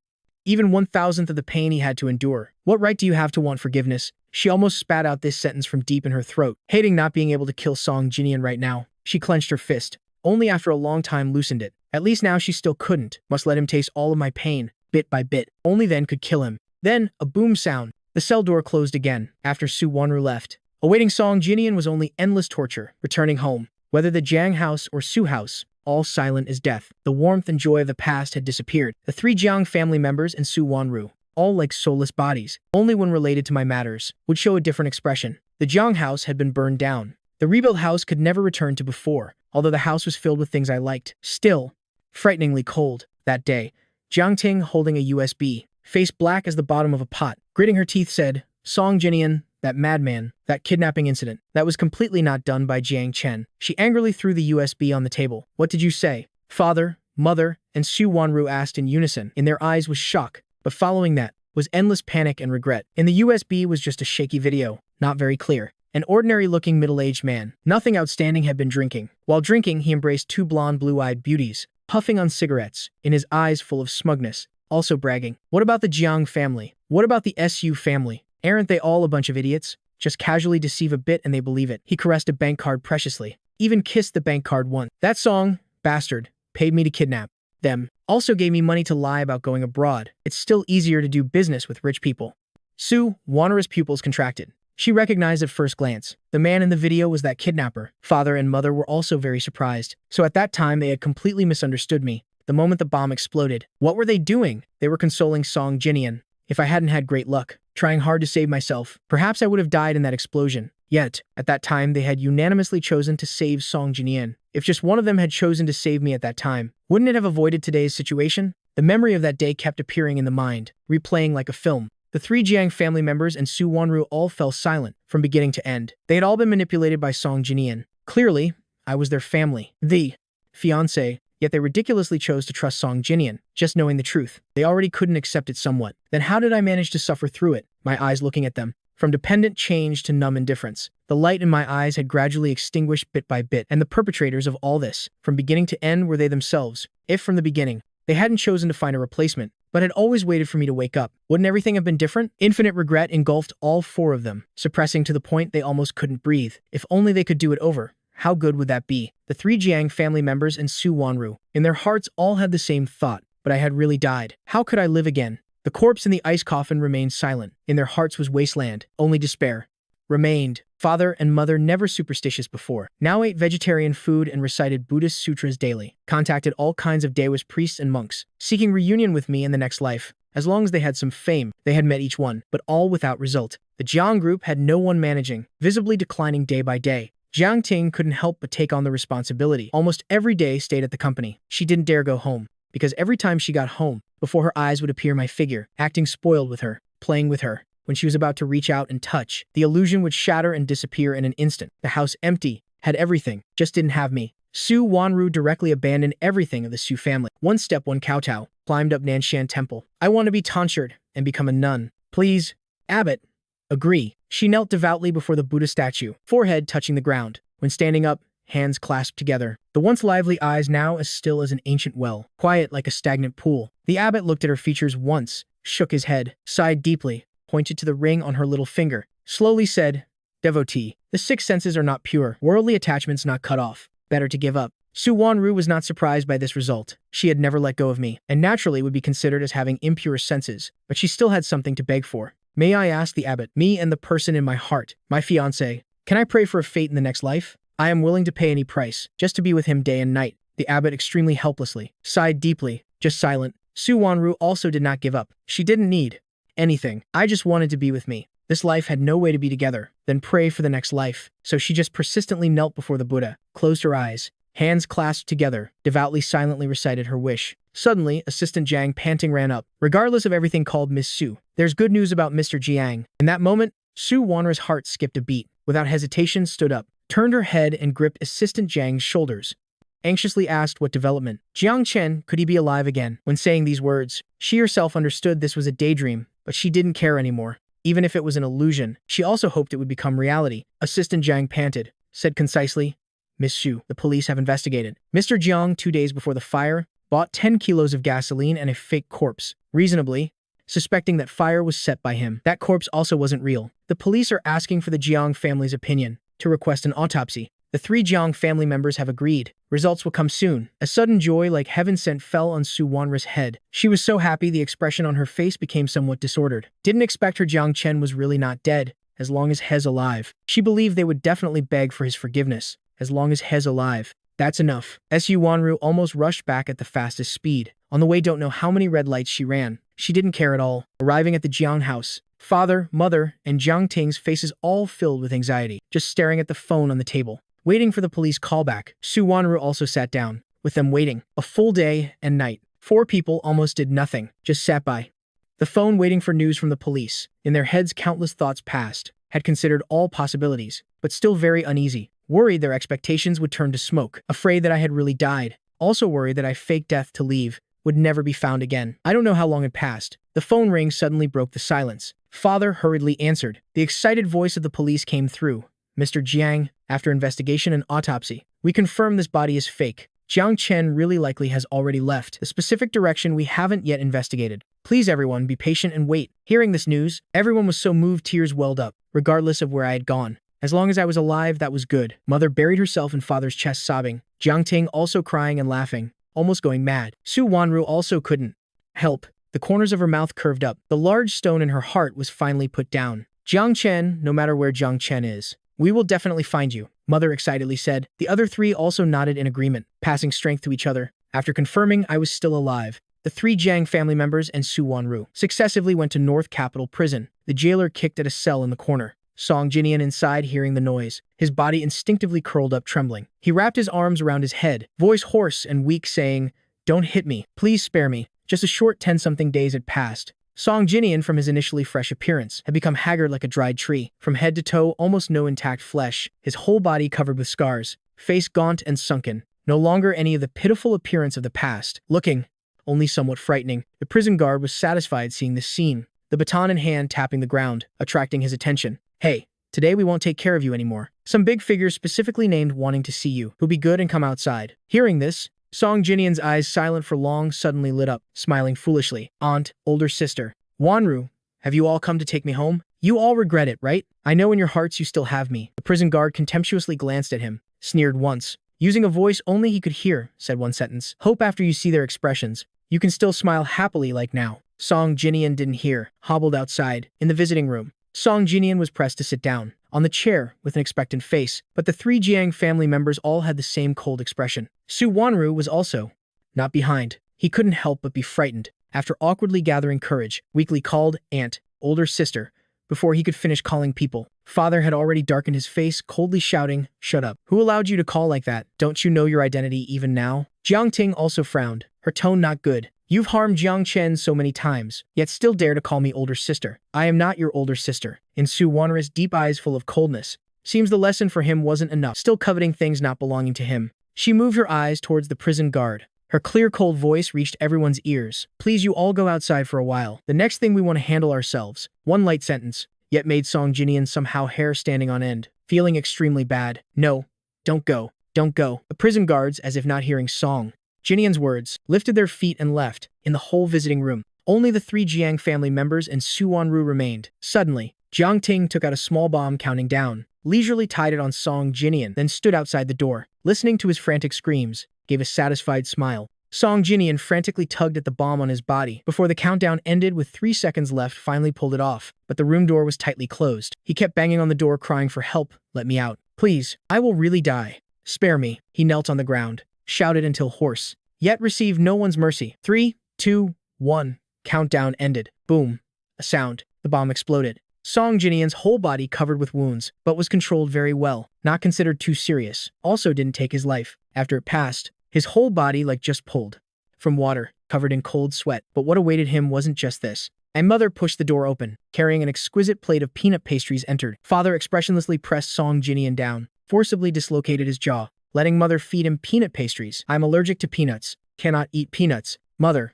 even 1,000th of the pain he had to endure. What right do you have to want forgiveness? She almost spat out this sentence from deep in her throat, hating not being able to kill Song Jinian right now. She clenched her fist. Only after a long time loosened it. At least now she still couldn't. Must let him taste all of my pain, bit by bit. Only then could kill him. Then, a boom sound. The cell door closed again, after Su Wanru left. Awaiting Song Jinian was only endless torture, returning home. Whether the Jiang house or Su house, all silent as death. The warmth and joy of the past had disappeared. The 3 Jiang family members and Su Wanru, all like soulless bodies, only when related to my matters, would show a different expression. The Jiang house had been burned down. The rebuilt house could never return to before, although the house was filled with things I liked. Still, frighteningly cold. That day, Jiang Ting, holding a USB, face black as the bottom of a pot, gritting her teeth, said, Song Jinian, that madman, that kidnapping incident, that was completely not done by Jiang Chen. She angrily threw the USB on the table. What did you say? Father, mother, and Su Wanru asked in unison. In their eyes was shock, but following that was endless panic and regret. In the USB was just a shaky video, not very clear. An ordinary-looking middle-aged man. Nothing outstanding had been drinking. While drinking, he embraced 2 blonde, blue-eyed beauties, puffing on cigarettes, in his eyes full of smugness, also bragging. What about the Jiang family? What about the SU family? Aren't they all a bunch of idiots? Just casually deceive a bit and they believe it. He caressed a bank card preciously, even kissed the bank card once. That Song, bastard, paid me to kidnap them. Also gave me money to lie about going abroad. It's still easier to do business with rich people. Su Wanru's pupils contracted. She recognized at first glance. The man in the video was that kidnapper. Father and mother were also very surprised. So at that time, they had completely misunderstood me. The moment the bomb exploded, what were they doing? They were consoling Song Jinian. If I hadn't had great luck, trying hard to save myself, perhaps I would have died in that explosion. Yet, at that time, they had unanimously chosen to save Song Jinian. If just one of them had chosen to save me at that time, wouldn't it have avoided today's situation? The memory of that day kept appearing in the mind, replaying like a film. The 3 Jiang family members and Su Wanru all fell silent from beginning to end. They had all been manipulated by Song Jinian. Clearly, I was their family. The fiancé. Yet they ridiculously chose to trust Song Jinian, just knowing the truth. They already couldn't accept it somewhat. Then how did I manage to suffer through it? My eyes looking at them. From dependent change to numb indifference. The light in my eyes had gradually extinguished bit by bit, and the perpetrators of all this, from beginning to end, were they themselves. If from the beginning, they hadn't chosen to find a replacement, but had always waited for me to wake up, wouldn't everything have been different? Infinite regret engulfed all 4 of them, suppressing to the point they almost couldn't breathe. If only they could do it over. How good would that be? The 3 Jiang family members and Su Wanru, in their hearts all had the same thought, but I had really died. How could I live again? The The corpse in the ice coffin remained silent. In their hearts was wasteland. Only despair remained. Father and mother, never superstitious before, now ate vegetarian food and recited Buddhist sutras daily. Contacted all kinds of Taoist priests and monks, seeking reunion with me in the next life. As long as they had some fame, they had met each one, but all without result. The Jiang group had no one managing, visibly declining day by day. Jiang Ting couldn't help but take on the responsibility. Almost every day stayed at the company. She didn't dare go home, because every time she got home, before her eyes would appear my figure, acting spoiled with her, playing with her. When she was about to reach out and touch, the illusion would shatter and disappear in an instant. The house empty, had everything, just didn't have me. Su Wanru directly abandoned everything of the Su family. One step, one kowtow, climbed up Nanshan Temple. I want to be tonsured and become a nun. Please, abbot. Agree. She knelt devoutly before the Buddha statue, forehead touching the ground. When standing up, hands clasped together. The once lively eyes now as still as an ancient well, quiet like a stagnant pool. The abbot looked at her features once, shook his head, sighed deeply, pointed to the ring on her little finger, slowly said, Devotee, the six senses are not pure, worldly attachments not cut off. Better to give up. Su Wanru was not surprised by this result. She had never let go of me, and naturally would be considered as having impure senses, but she still had something to beg for. May I ask the abbot, me and the person in my heart, my fiancé, can I pray for a fate in the next life? I am willing to pay any price, just to be with him day and night. The abbot extremely helplessly, sighed deeply, just silent. Su Wanru also did not give up. She didn't need anything. I just wanted to be with me. This life had no way to be together, then pray for the next life. So she just persistently knelt before the Buddha, closed her eyes, hands clasped together, devoutly silently recited her wish. Suddenly, Assistant Jiang panting ran up. Regardless of everything, called Miss Su. There's good news about Mr. Jiang. In that moment, Su Wanru's heart skipped a beat. Without hesitation, stood up, turned her head and gripped Assistant Jiang's shoulders. Anxiously asked what development. Jiang Chen, could he be alive again? When saying these words, she herself understood this was a daydream, but she didn't care anymore. Even if it was an illusion, she also hoped it would become reality. Assistant Jiang panted, said concisely, Miss Su, the police have investigated. Mr. Jiang, 2 days before the fire, bought 10 kilos of gasoline and a fake corpse, reasonably suspecting that fire was set by him. That corpse also wasn't real. The police are asking for the Jiang family's opinion, to request an autopsy. The 3 Jiang family members have agreed. Results will come soon. A sudden joy like heaven sent fell on Su Wanru's head. She was so happy the expression on her face became somewhat disordered. Didn't expect her Jiang Chen was really not dead, as long as He's alive. She believed they would definitely beg for his forgiveness, as long as He's alive. That's enough. Su Wanru almost rushed back at the fastest speed. On the way, don't know how many red lights she ran. She didn't care at all. Arriving at the Jiang house, father, mother, and Jiang Ting's faces all filled with anxiety, just staring at the phone on the table, waiting for the police callback. Su Wanru also sat down, with them waiting. A full day and night. 4 people almost did nothing, just sat by the phone waiting for news from the police. In their heads, countless thoughts passed, had considered all possibilities, but still very uneasy. Worried their expectations would turn to smoke. Afraid that I had really died. Also worried that I faked death to leave, would never be found again. I don't know how long had passed. The phone ring suddenly broke the silence. Father hurriedly answered. The excited voice of the police came through. Mr. Jiang, after investigation and autopsy, we confirm this body is fake. Jiang Chen really likely has already left. The specific direction we haven't yet investigated. Please everyone, be patient and wait. Hearing this news, everyone was so moved tears welled up, regardless of where I had gone. As long as I was alive, that was good. Mother buried herself in father's chest sobbing. Jiang Ting also crying and laughing, almost going mad. Su Wanru also couldn't help. The corners of her mouth curved up. The large stone in her heart was finally put down. Jiang Chen, no matter where Jiang Chen is, we will definitely find you, Mother excitedly said. The other 3 also nodded in agreement, passing strength to each other. After confirming I was still alive, the 3 Jiang family members and Su Wanru successively went to North Capital Prison. The jailer kicked at a cell in the corner. Song Jinian inside, hearing the noise, his body instinctively curled up, trembling. He wrapped his arms around his head, voice hoarse and weak, saying, Don't hit me. Please spare me. Just a short 10-something days had passed. Song Jinian, from his initially fresh appearance, had become haggard like a dried tree. From head to toe, almost no intact flesh, his whole body covered with scars, face gaunt and sunken, no longer any of the pitiful appearance of the past. Looking only somewhat frightening, the prison guard was satisfied seeing this scene, the baton in hand tapping the ground, attracting his attention. Hey, today we won't take care of you anymore. Some big figure specifically named wanting to see you, who'll be good and come outside. Hearing this, Song Jinian's eyes, silent for long, suddenly lit up, smiling foolishly. Aunt, older sister, Wanru, have you all come to take me home? You all regret it, right? I know in your hearts you still have me. The prison guard contemptuously glanced at him, sneered once. Using a voice only he could hear, said one sentence. Hope after you see their expressions, you can still smile happily like now. Song Jinian didn't hear, hobbled outside. In the visiting room, Song Jinian was pressed to sit down on the chair with an expectant face, but the three Jiang family members all had the same cold expression. Su Wanru was also not behind. He couldn't help but be frightened. After awkwardly gathering courage, weakly called aunt, older sister, before he could finish calling people, father had already darkened his face, coldly shouting, "Shut up. Who allowed you to call like that? Don't you know your identity even now?" Jiang Ting also frowned, her tone not good. "You've harmed Jiang Chen so many times, yet still dare to call me older sister. I am not your older sister." In Su Wanru's deep eyes full of coldness, seems the lesson for him wasn't enough, still coveting things not belonging to him. She moved her eyes towards the prison guard. Her clear, cold voice reached everyone's ears. "Please, you all go outside for a while. The next thing we want to handle ourselves." One light sentence, yet made Song Jinian somehow hair standing on end, feeling extremely bad. "No, don't go, don't go." The prison guards, as if not hearing Song Jinian's words, lifted their feet and left. In the whole visiting room, only the three Jiang family members and Su Wanru remained. Suddenly, Jiang Ting took out a small bomb, counting down, leisurely tied it on Song Jinian, then stood outside the door, listening to his frantic screams, gave a satisfied smile. Song Jinian frantically tugged at the bomb on his body. Before the countdown ended with 3 seconds left, finally pulled it off, but the room door was tightly closed. He kept banging on the door, crying for help. "Let me out. Please. I will really die. Spare me." He knelt on the ground, shouted until hoarse, yet received no one's mercy. 3, 2, 1. Countdown ended. Boom. A sound. The bomb exploded. Song Jinian's whole body covered with wounds, but was controlled very well. Not considered too serious. Also didn't take his life. After it passed, his whole body like just pulled from water, covered in cold sweat. But what awaited him wasn't just this. A mother pushed the door open, carrying an exquisite plate of peanut pastries entered. Father expressionlessly pressed Song Jinian down, forcibly dislocated his jaw, letting mother feed him peanut pastries. "I'm allergic to peanuts. Cannot eat peanuts. Mother,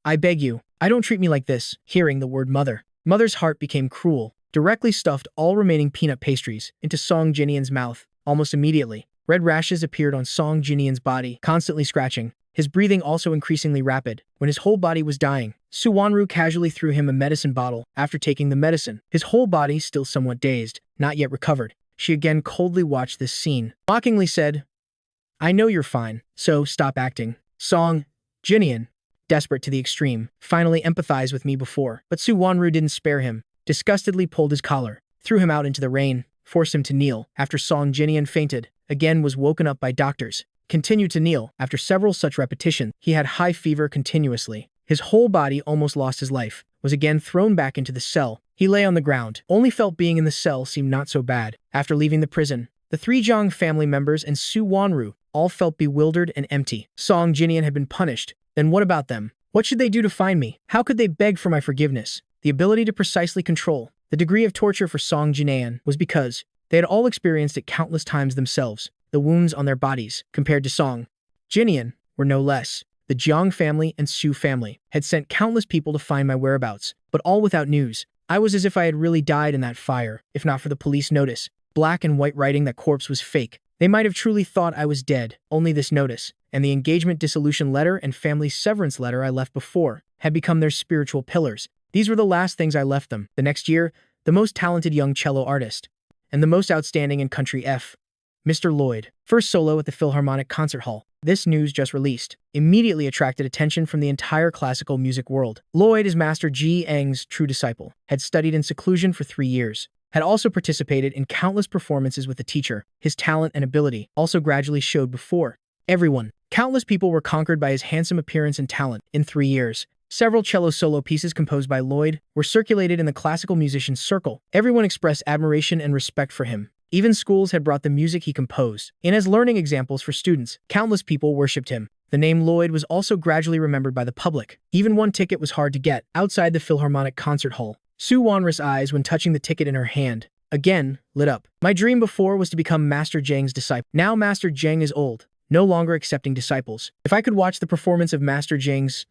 I beg you, I don't treat me like this." Hearing the word mother, mother's heart became cruel, directly stuffed all remaining peanut pastries into Song Jinian's mouth. Almost immediately, red rashes appeared on Song Jinian's body, constantly scratching, his breathing also increasingly rapid. When his whole body was dying, Su Wanru casually threw him a medicine bottle. After taking the medicine, his whole body still somewhat dazed, not yet recovered. She again coldly watched this scene, mockingly said, "I know you're fine, so stop acting." Song Jinian, desperate to the extreme, finally empathized with me before, but Su Wanru didn't spare him, disgustedly pulled his collar, threw him out into the rain, forced him to kneel. After Song Jinian fainted, again was woken up by doctors, continued to kneel. After several such repetitions, he had high fever continuously. His whole body almost lost his life, was again thrown back into the cell. He lay on the ground, only felt being in the cell seemed not so bad. After leaving the prison, the three Zhang family members and Su Wanru all felt bewildered and empty. Song Jinian had been punished. Then what about them? What should they do to find me? How could they beg for my forgiveness? The ability to precisely control the degree of torture for Song Jinian was because they had all experienced it countless times themselves. The wounds on their bodies, compared to Song Jinian, were no less. The Jiang family and Su family had sent countless people to find my whereabouts, but all without news. I was as if I had really died in that fire, if not for the police notice. Black and white writing that corpse was fake. They might have truly thought I was dead. Only this notice, and the engagement dissolution letter and family severance letter I left before, had become their spiritual pillars. These were the last things I left them. The next year, the most talented young cello artist, and the most outstanding in country F. Mr. Lloyd, first solo at the Philharmonic Concert Hall. This news just released immediately attracted attention from the entire classical music world. Lloyd is Master Ji Eng's true disciple, had studied in seclusion for 3 years, had also participated in countless performances with the teacher. His talent and ability also gradually showed before everyone. Countless people were conquered by his handsome appearance and talent. In 3 years, several cello solo pieces composed by Lloyd were circulated in the classical musicians' circle. Everyone expressed admiration and respect for him. Even schools had brought the music he composed in as learning examples for students. Countless people worshipped him. The name Lloyd was also gradually remembered by the public. Even one ticket was hard to get outside the Philharmonic Concert Hall. Su Wanru's eyes, when touching the ticket in her hand, again lit up. My dream before was to become Master Zheng's disciple. Now Master Zheng is old, no longer accepting disciples. If I could watch the performance of Master Zheng's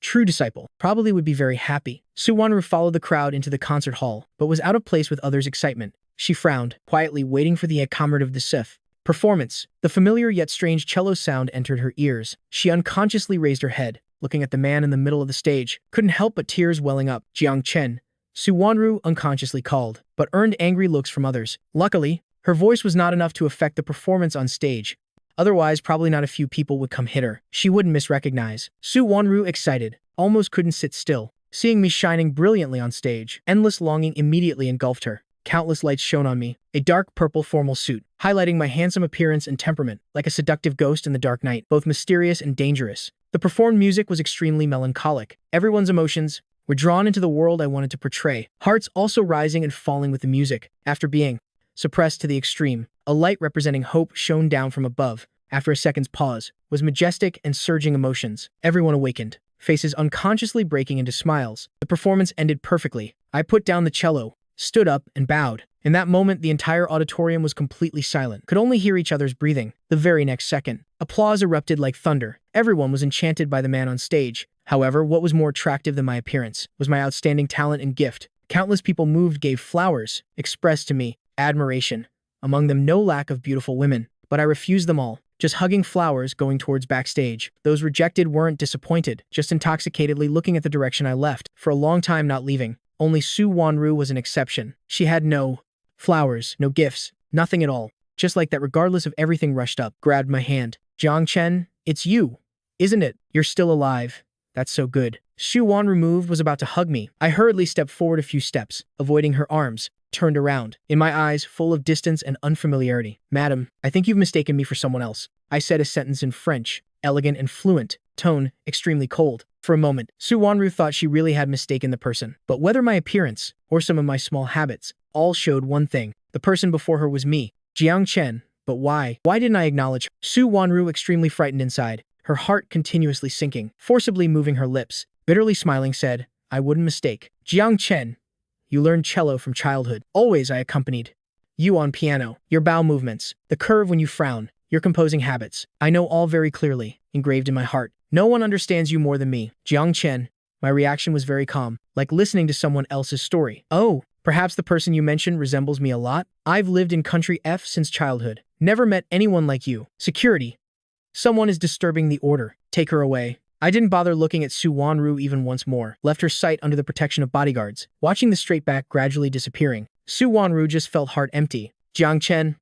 true disciple, probably would be very happy. Su Wanru followed the crowd into the concert hall, but was out of place with others' excitement. She frowned, quietly waiting for the accompaniment of the SIF performance. The familiar yet strange cello sound entered her ears. She unconsciously raised her head, looking at the man in the middle of the stage. Couldn't help but tears welling up. Jiang Chen, Su Wanru unconsciously called, but earned angry looks from others. Luckily, her voice was not enough to affect the performance on stage. Otherwise, probably not a few people would come hit her. She wouldn't misrecognize. Su Wanru, excited, almost couldn't sit still. seeing me shining brilliantly on stage. Endless longing immediately engulfed her. Countless lights shone on me. A dark purple formal suit, highlighting my handsome appearance and temperament, like a seductive ghost in the dark night, both mysterious and dangerous. The performed music was extremely melancholic. Everyone's emotions were drawn into the world I wanted to portray, hearts also rising and falling with the music. After being suppressed to the extreme, a light representing hope shone down from above. After a second's pause, was majestic and surging emotions. Everyone awakened, faces unconsciously breaking into smiles. The performance ended perfectly. I put down the cello, stood up, and bowed. In that moment, the entire auditorium was completely silent, could only hear each other's breathing. The very next second, applause erupted like thunder. Everyone was enchanted by the man on stage. However, what was more attractive than my appearance was my outstanding talent and gift. Countless people moved, gave flowers, expressed to me admiration. Among them, no lack of beautiful women, but I refused them all. Just hugging flowers, going towards backstage. Those rejected weren't disappointed, just intoxicatedly looking at the direction I left, for a long time not leaving. Only Su Wanru was an exception. She had no flowers, no gifts, nothing at all. Just like that, regardless of everything, rushed up, grabbed my hand. Jiang Chen, it's you, isn't it? You're still alive. That's so good. Su Wanru moved, was about to hug me. I hurriedly stepped forward a few steps, avoiding her arms, turned around, in my eyes full of distance and unfamiliarity. Madam, I think you've mistaken me for someone else. I said a sentence in French, elegant and fluent, tone extremely cold. For a moment, Su Wanru thought she really had mistaken the person. But whether my appearance or some of my small habits, all showed one thing. The person before her was me, Jiang Chen. But why? Why didn't I acknowledge her? Su Wanru, extremely frightened inside, her heart continuously sinking, forcibly moving her lips, bitterly smiling, said, I wouldn't mistake. Jiang Chen, you learned cello from childhood. Always I accompanied you on piano. Your bow movements, the curve when you frown, your composing habits. I know all very clearly, engraved in my heart. No one understands you more than me. Jiang Chen. My reaction was very calm, like listening to someone else's story. Oh, perhaps the person you mentioned resembles me a lot? I've lived in country F since childhood. Never met anyone like you. Security. Someone is disturbing the order. Take her away. I didn't bother looking at Su Wanru even once more, left her sight under the protection of bodyguards, watching the straight back gradually disappearing. Su Wanru just felt heart empty. Jiang Chen,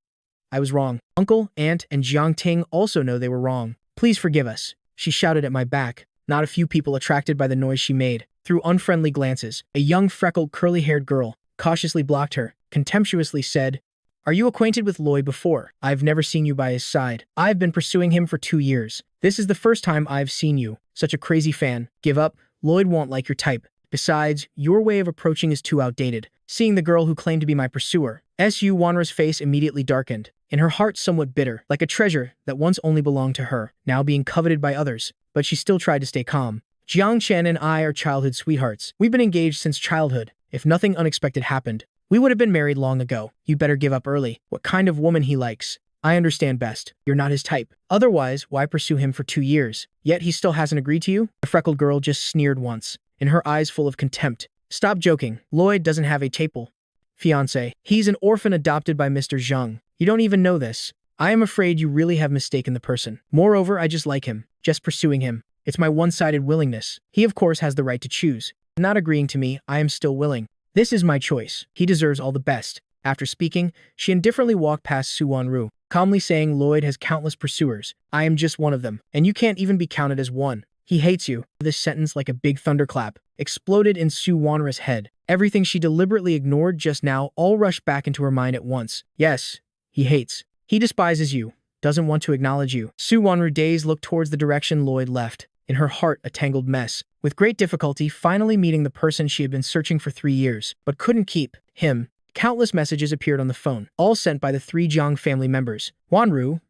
I was wrong. Uncle, aunt, and Jiang Ting also know they were wrong. Please forgive us, she shouted at my back. Not a few people attracted by the noise she made. Through unfriendly glances, a young freckled curly-haired girl cautiously blocked her, contemptuously said, Are you acquainted with Lloyd before? I've never seen you by his side. I've been pursuing him for 2 years. This is the first time I've seen you. Such a crazy fan. Give up. Lloyd won't like your type. Besides, your way of approaching is too outdated. Seeing the girl who claimed to be my pursuer, Su Wanru's face immediately darkened, in her heart somewhat bitter, like a treasure that once only belonged to her, now being coveted by others. But she still tried to stay calm. Jiang Chen and I are childhood sweethearts. We've been engaged since childhood. If nothing unexpected happened, we would have been married long ago. You better give up early. What kind of woman he likes, I understand best. You're not his type. Otherwise, why pursue him for 2 years? Yet he still hasn't agreed to you? The freckled girl just sneered once, in her eyes full of contempt. Stop joking. Lloyd doesn't have a fiancé. He's an orphan adopted by Mr. Zheng. You don't even know this. I am afraid you really have mistaken the person. Moreover, I just like him. Just pursuing him. It's my one-sided willingness. He, of course, has the right to choose. Not agreeing to me, I am still willing. This is my choice. He deserves all the best. After speaking, she indifferently walked past Su Wanru, calmly saying Lloyd has countless pursuers. I am just one of them, and you can't even be counted as one. He hates you. This sentence, like a big thunderclap, exploded in Su Wanru's head. Everything she deliberately ignored just now all rushed back into her mind at once. Yes, he hates. He despises you. Doesn't want to acknowledge you. Su Wanru, dazed, looked towards the direction Lloyd left. In her heart, a tangled mess. With great difficulty, finally meeting the person she had been searching for 3 years, but couldn't keep. Him. Countless messages appeared on the phone, all sent by the 3 Jiang family members. Wanru,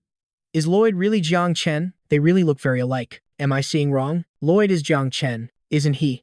is Lloyd really Jiang Chen? They really look very alike. Am I seeing wrong? Lloyd is Jiang Chen, isn't he?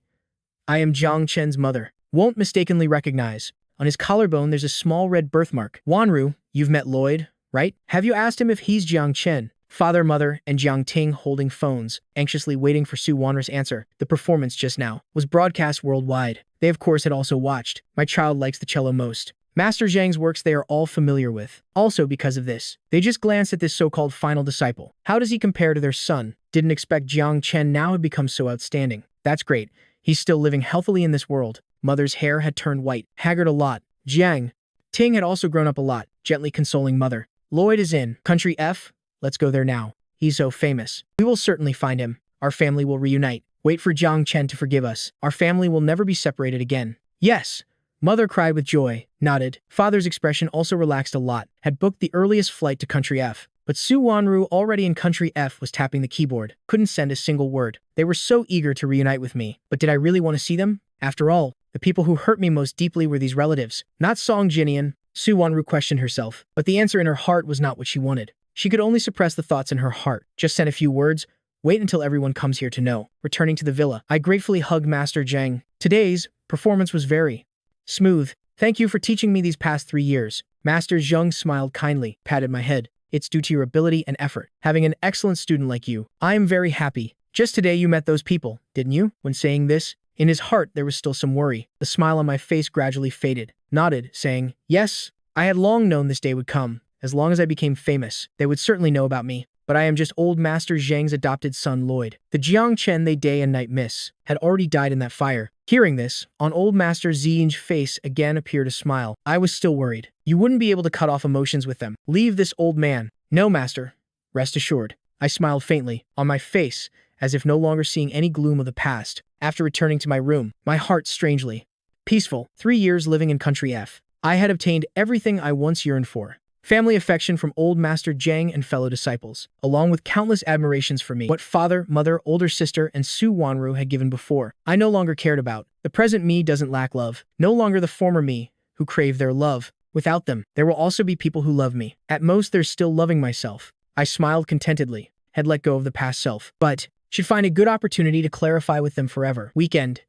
I am Jiang Chen's mother. Won't mistakenly recognize. On his collarbone, there's a small red birthmark. Wanru, you've met Lloyd, right? Have you asked him if he's Jiang Chen? Father, mother, and Jiang Ting holding phones, anxiously waiting for Su Wanru's answer. The performance just now was broadcast worldwide. They, of course, had also watched. My child likes the cello most. Master Zhang's works they are all familiar with. Also, because of this, they just glanced at this so-called final disciple. How does he compare to their son? Didn't expect Jiang Chen now had become so outstanding. That's great. He's still living healthily in this world. Mother's hair had turned white, haggard a lot. Jiang Ting had also grown up a lot, gently consoling mother. Lloyd is in country F. Let's go there now. He's so famous. We will certainly find him. Our family will reunite. Wait for Jiang Chen to forgive us. Our family will never be separated again. Yes. Mother cried with joy, nodded. Father's expression also relaxed a lot, had booked the earliest flight to Country F. But Su Wanru, already in Country F, was tapping the keyboard, couldn't send a single word. They were so eager to reunite with me. But did I really want to see them? After all, the people who hurt me most deeply were these relatives, not Song Jinian. Su Wanru questioned herself, but the answer in her heart was not what she wanted. She could only suppress the thoughts in her heart. Just send a few words. Wait until everyone comes here to know. Returning to the villa, I gratefully hugged Master Zhang. Today's performance was very smooth. Thank you for teaching me these past 3 years. Master Zhang smiled kindly, patted my head. It's due to your ability and effort. Having an excellent student like you, I am very happy. Just today you met those people, didn't you? When saying this, in his heart there was still some worry. The smile on my face gradually faded. Nodded, saying, yes, I had long known this day would come. As long as I became famous, they would certainly know about me. But I am just old Master Zhang's adopted son Lloyd. The Jiang Chen they day and night miss had already died in that fire. Hearing this, on old Master Zhang's face again appeared a smile. I was still worried. You wouldn't be able to cut off emotions with them. Leave this old man. No, master. Rest assured. I smiled faintly, on my face, as if no longer seeing any gloom of the past. After returning to my room, my heart strangely peaceful. 3 years living in Country F. I had obtained everything I once yearned for. Family affection from old Master Zhang and fellow disciples, along with countless admirations for me. What father, mother, older sister, and Su Wanru had given before, I no longer cared about. The present me doesn't lack love. No longer the former me, who craved their love. Without them, there will also be people who love me. At most, there's still loving myself. I smiled contentedly, had let go of the past self, but should find a good opportunity to clarify with them forever. Weekend.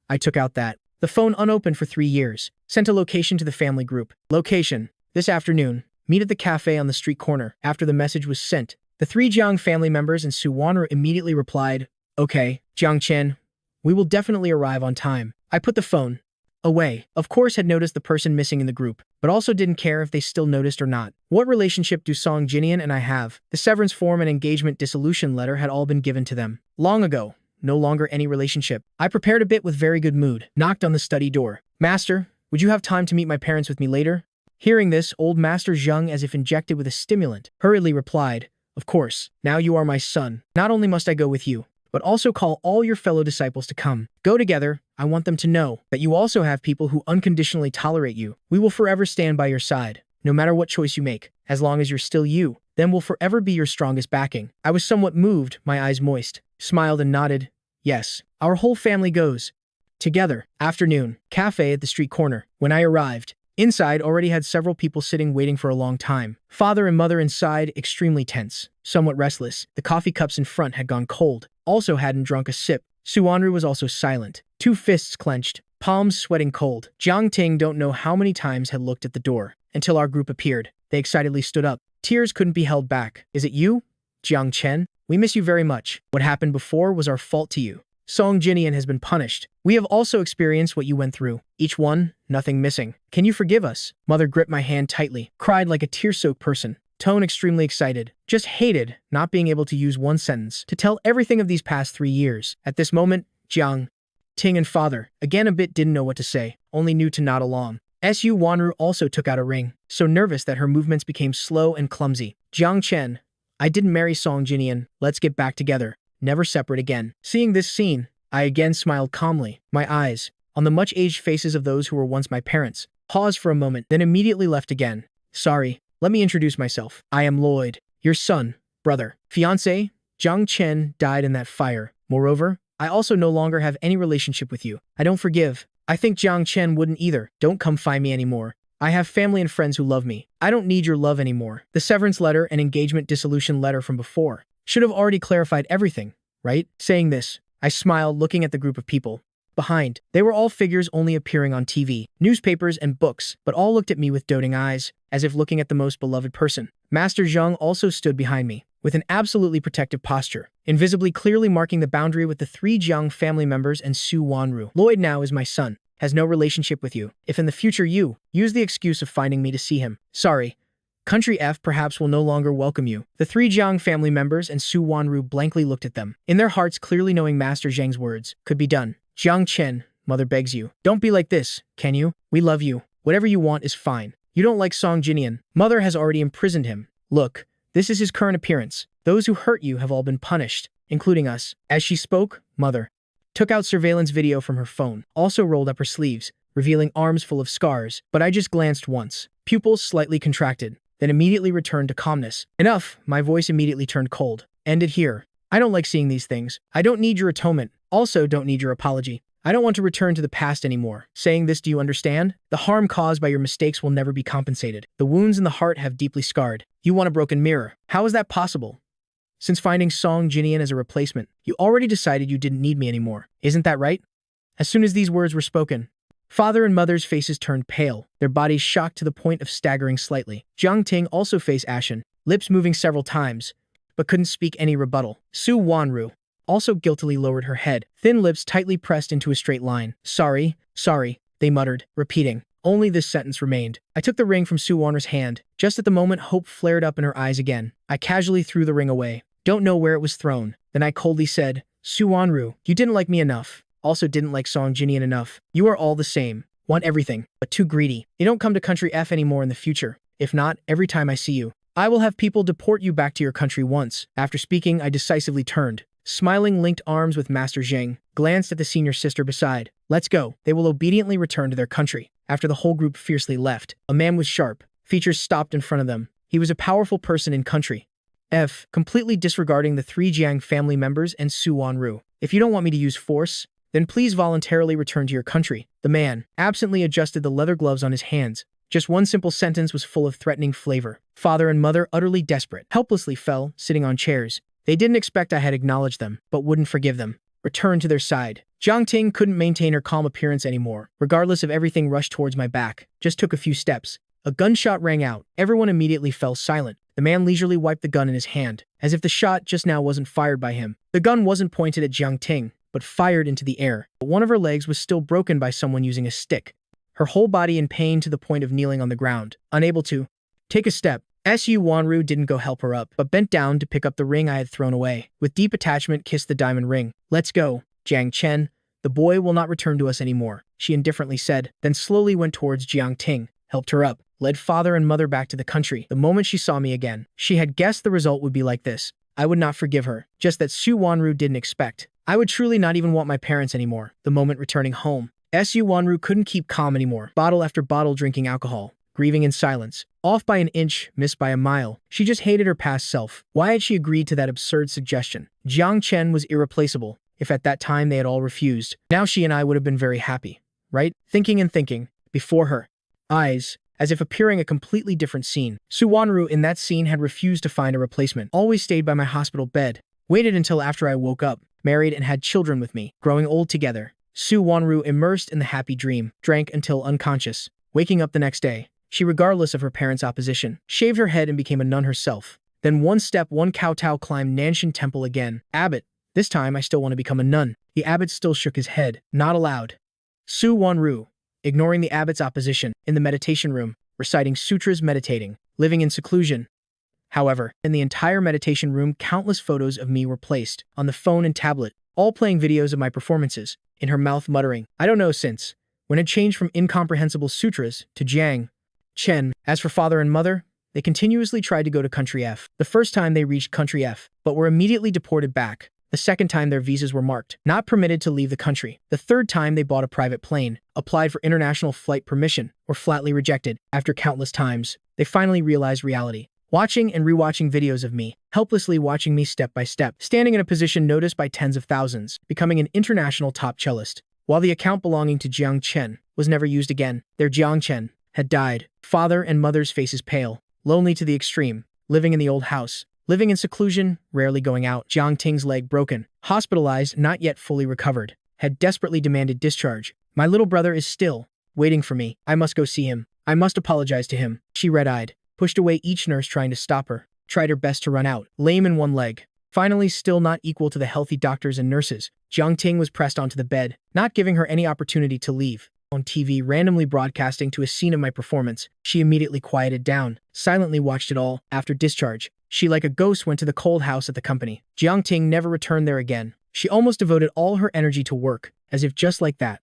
I took out that. The phone unopened for 3 years. Sent a location to the family group. Location. This afternoon. Meet at the cafe on the street corner. After the message was sent, the 3 Jiang family members and Su Wanru immediately replied, okay, Jiang Chen, we will definitely arrive on time. I put the phone away. Of course had noticed the person missing in the group, but also didn't care if they still noticed or not. What relationship do Song Jinian and I have? The severance form and engagement dissolution letter had all been given to them. Long ago. No longer any relationship. I prepared a bit with very good mood. Knocked on the study door. Master, would you have time to meet my parents with me later? Hearing this, old Master Zhang, as if injected with a stimulant, hurriedly replied, of course, now you are my son. Not only must I go with you, but also call all your fellow disciples to come. Go together. I want them to know that you also have people who unconditionally tolerate you. We will forever stand by your side, no matter what choice you make. As long as you're still you, then we'll forever be your strongest backing. I was somewhat moved, my eyes moist, smiled and nodded. Yes, our whole family goes together. Afternoon, cafe at the street corner. When I arrived, inside already had several people sitting waiting for a long time. Father and mother inside, extremely tense, somewhat restless. The coffee cups in front had gone cold. Also hadn't drunk a sip. Su Wanru was also silent. 2 fists clenched, palms sweating cold. Jiang Ting don't know how many times had looked at the door, until our group appeared. They excitedly stood up. Tears couldn't be held back. Is it you? Jiang Chen? We miss you very much. What happened before was our fault to you. Song Jinian has been punished. We have also experienced what you went through. Each one, nothing missing. Can you forgive us? Mother gripped my hand tightly, cried like a tear-soaked person. Tone extremely excited. Just hated not being able to use one sentence to tell everything of these past 3 years. At this moment, Jiang Ting and father, again a bit didn't know what to say, only knew to nod along. Su Wanru also took out a ring, so nervous that her movements became slow and clumsy. Jiang Chen, I didn't marry Song Jinian. Let's get back together. Never separate again. Seeing this scene, I again smiled calmly. My eyes, on the much-aged faces of those who were once my parents, paused for a moment, then immediately left again. Sorry, let me introduce myself. I am Lloyd, your son, brother, fiancé. Jiang Chen died in that fire. Moreover, I also no longer have any relationship with you. I don't forgive. I think Jiang Chen wouldn't either. Don't come find me anymore. I have family and friends who love me. I don't need your love anymore. The severance letter and engagement dissolution letter from before should have already clarified everything, right? Saying this, I smiled looking at the group of people behind. They were all figures only appearing on TV, newspapers, and books, but all looked at me with doting eyes, as if looking at the most beloved person. Master Zhang also stood behind me, with an absolutely protective posture, invisibly clearly marking the boundary with the 3 Jiang family members and Su Wanru. Lloyd now is my son, has no relationship with you. If in the future you use the excuse of finding me to see him, sorry, Country F perhaps will no longer welcome you. The 3 Jiang family members and Su Wanru blankly looked at them, in their hearts clearly knowing Master Zhang's words could be done. Jiang Chen, mother begs you. Don't be like this, can you? We love you. Whatever you want is fine. You don't like Song Jinian. Mother has already imprisoned him. Look, this is his current appearance. Those who hurt you have all been punished, including us. As she spoke, mother took out surveillance video from her phone, also rolled up her sleeves, revealing arms full of scars, but I just glanced once. Pupils slightly contracted, then immediately returned to calmness. Enough, my voice immediately turned cold. Ended here. I don't like seeing these things. I don't need your atonement. Also don't need your apology. I don't want to return to the past anymore. Saying this, do you understand? The harm caused by your mistakes will never be compensated. The wounds in the heart have deeply scarred. You want a broken mirror. How is that possible? Since finding Song Jinian as a replacement, you already decided you didn't need me anymore. Isn't that right? As soon as these words were spoken, father and mother's faces turned pale, their bodies shocked to the point of staggering slightly. Jiang Ting also faced ashen, lips moving several times, but couldn't speak any rebuttal. Su Wanru also guiltily lowered her head, thin lips tightly pressed into a straight line. Sorry, they muttered, repeating. Only this sentence remained. I took the ring from Su Wanru's hand. Just at the moment, hope flared up in her eyes again. I casually threw the ring away. Don't know where it was thrown. Then I coldly said, Su Wanru, you didn't like me enough. Also didn't like Song Jinian enough. You are all the same. Want everything, but too greedy. You don't come to country F anymore in the future. If not, every time I see you, I will have people deport you back to your country once. After speaking, I decisively turned. Smiling, linked arms with Master Zheng, glanced at the senior sister beside. Let's go. They will obediently return to their country. After the whole group fiercely left, a man with sharp features stopped in front of them. He was a powerful person in country F, completely disregarding the 3 Jiang family members and Su Wanru. If you don't want me to use force, then please voluntarily return to your country. The man absently adjusted the leather gloves on his hands. Just one simple sentence was full of threatening flavor. Father and mother, utterly desperate, helplessly fell, sitting on chairs. They didn't expect I had acknowledged them, but wouldn't forgive them. Returned to their side. Jiang Ting couldn't maintain her calm appearance anymore. Regardless of everything, rushed towards my back. Just took a few steps. A gunshot rang out. Everyone immediately fell silent. The man leisurely wiped the gun in his hand, as if the shot just now wasn't fired by him. The gun wasn't pointed at Jiang Ting, but fired into the air. But one of her legs was still broken by someone using a stick. Her whole body in pain to the point of kneeling on the ground, unable to take a step. Su Wanru didn't go help her up, but bent down to pick up the ring I had thrown away. With deep attachment, kissed the diamond ring. Let's go, Jiang Chen. The boy will not return to us anymore, she indifferently said, then slowly went towards Jiang Ting, helped her up, led father and mother back to the country. The moment she saw me again, she had guessed the result would be like this. I would not forgive her, just that Su Wanru didn't expect. I would truly not even want my parents anymore. The moment returning home, Su Wanru couldn't keep calm anymore. Bottle after bottle drinking alcohol, grieving in silence. Off by an inch, missed by a mile. She just hated her past self. Why had she agreed to that absurd suggestion? Jiang Chen was irreplaceable. If at that time they had all refused, now she and I would have been very happy, right? Thinking and thinking, before her eyes, as if appearing a completely different scene. Su Wanru in that scene had refused to find a replacement, always stayed by my hospital bed, waited until after I woke up, married and had children with me, growing old together. Su Wanru immersed in the happy dream, drank until unconscious, waking up the next day. She, regardless of her parents' opposition, shaved her head and became a nun herself. Then one step, one kowtow climbed Nanshan Temple again. Abbot, this time I still want to become a nun. The abbot still shook his head. Not allowed. Su Wanru, ignoring the abbot's opposition, in the meditation room, reciting sutras, meditating, living in seclusion. However, in the entire meditation room, countless photos of me were placed, on the phone and tablet, all playing videos of my performances, in her mouth muttering, I don't know since, when it changed from incomprehensible sutras to Jiang Chen. As for father and mother, they continuously tried to go to country F. The first time they reached country F, but were immediately deported back. The second time their visas were marked, not permitted to leave the country. The third time they bought a private plane, applied for international flight permission, were flatly rejected. After countless times, they finally realized reality. Watching and rewatching videos of me, helplessly watching me step by step, standing in a position noticed by tens of thousands, becoming an international top cellist. While the account belonging to Jiang Chen was never used again, their Jiang Chen had died. Father and mother's faces pale, lonely to the extreme, living in the old house, living in seclusion, rarely going out. Jiang Ting's leg broken, hospitalized, not yet fully recovered, had desperately demanded discharge. My little brother is still waiting for me. I must go see him. I must apologize to him. She red-eyed, pushed away each nurse trying to stop her, tried her best to run out, lame in one leg. Finally, still not equal to the healthy doctors and nurses, Jiang Ting was pressed onto the bed, not giving her any opportunity to leave. On TV, randomly broadcasting to a scene of my performance, she immediately quieted down, silently watched it all. After discharge, she like a ghost went to the cold house at the company. Jiang Ting never returned there again. She almost devoted all her energy to work, as if just like that,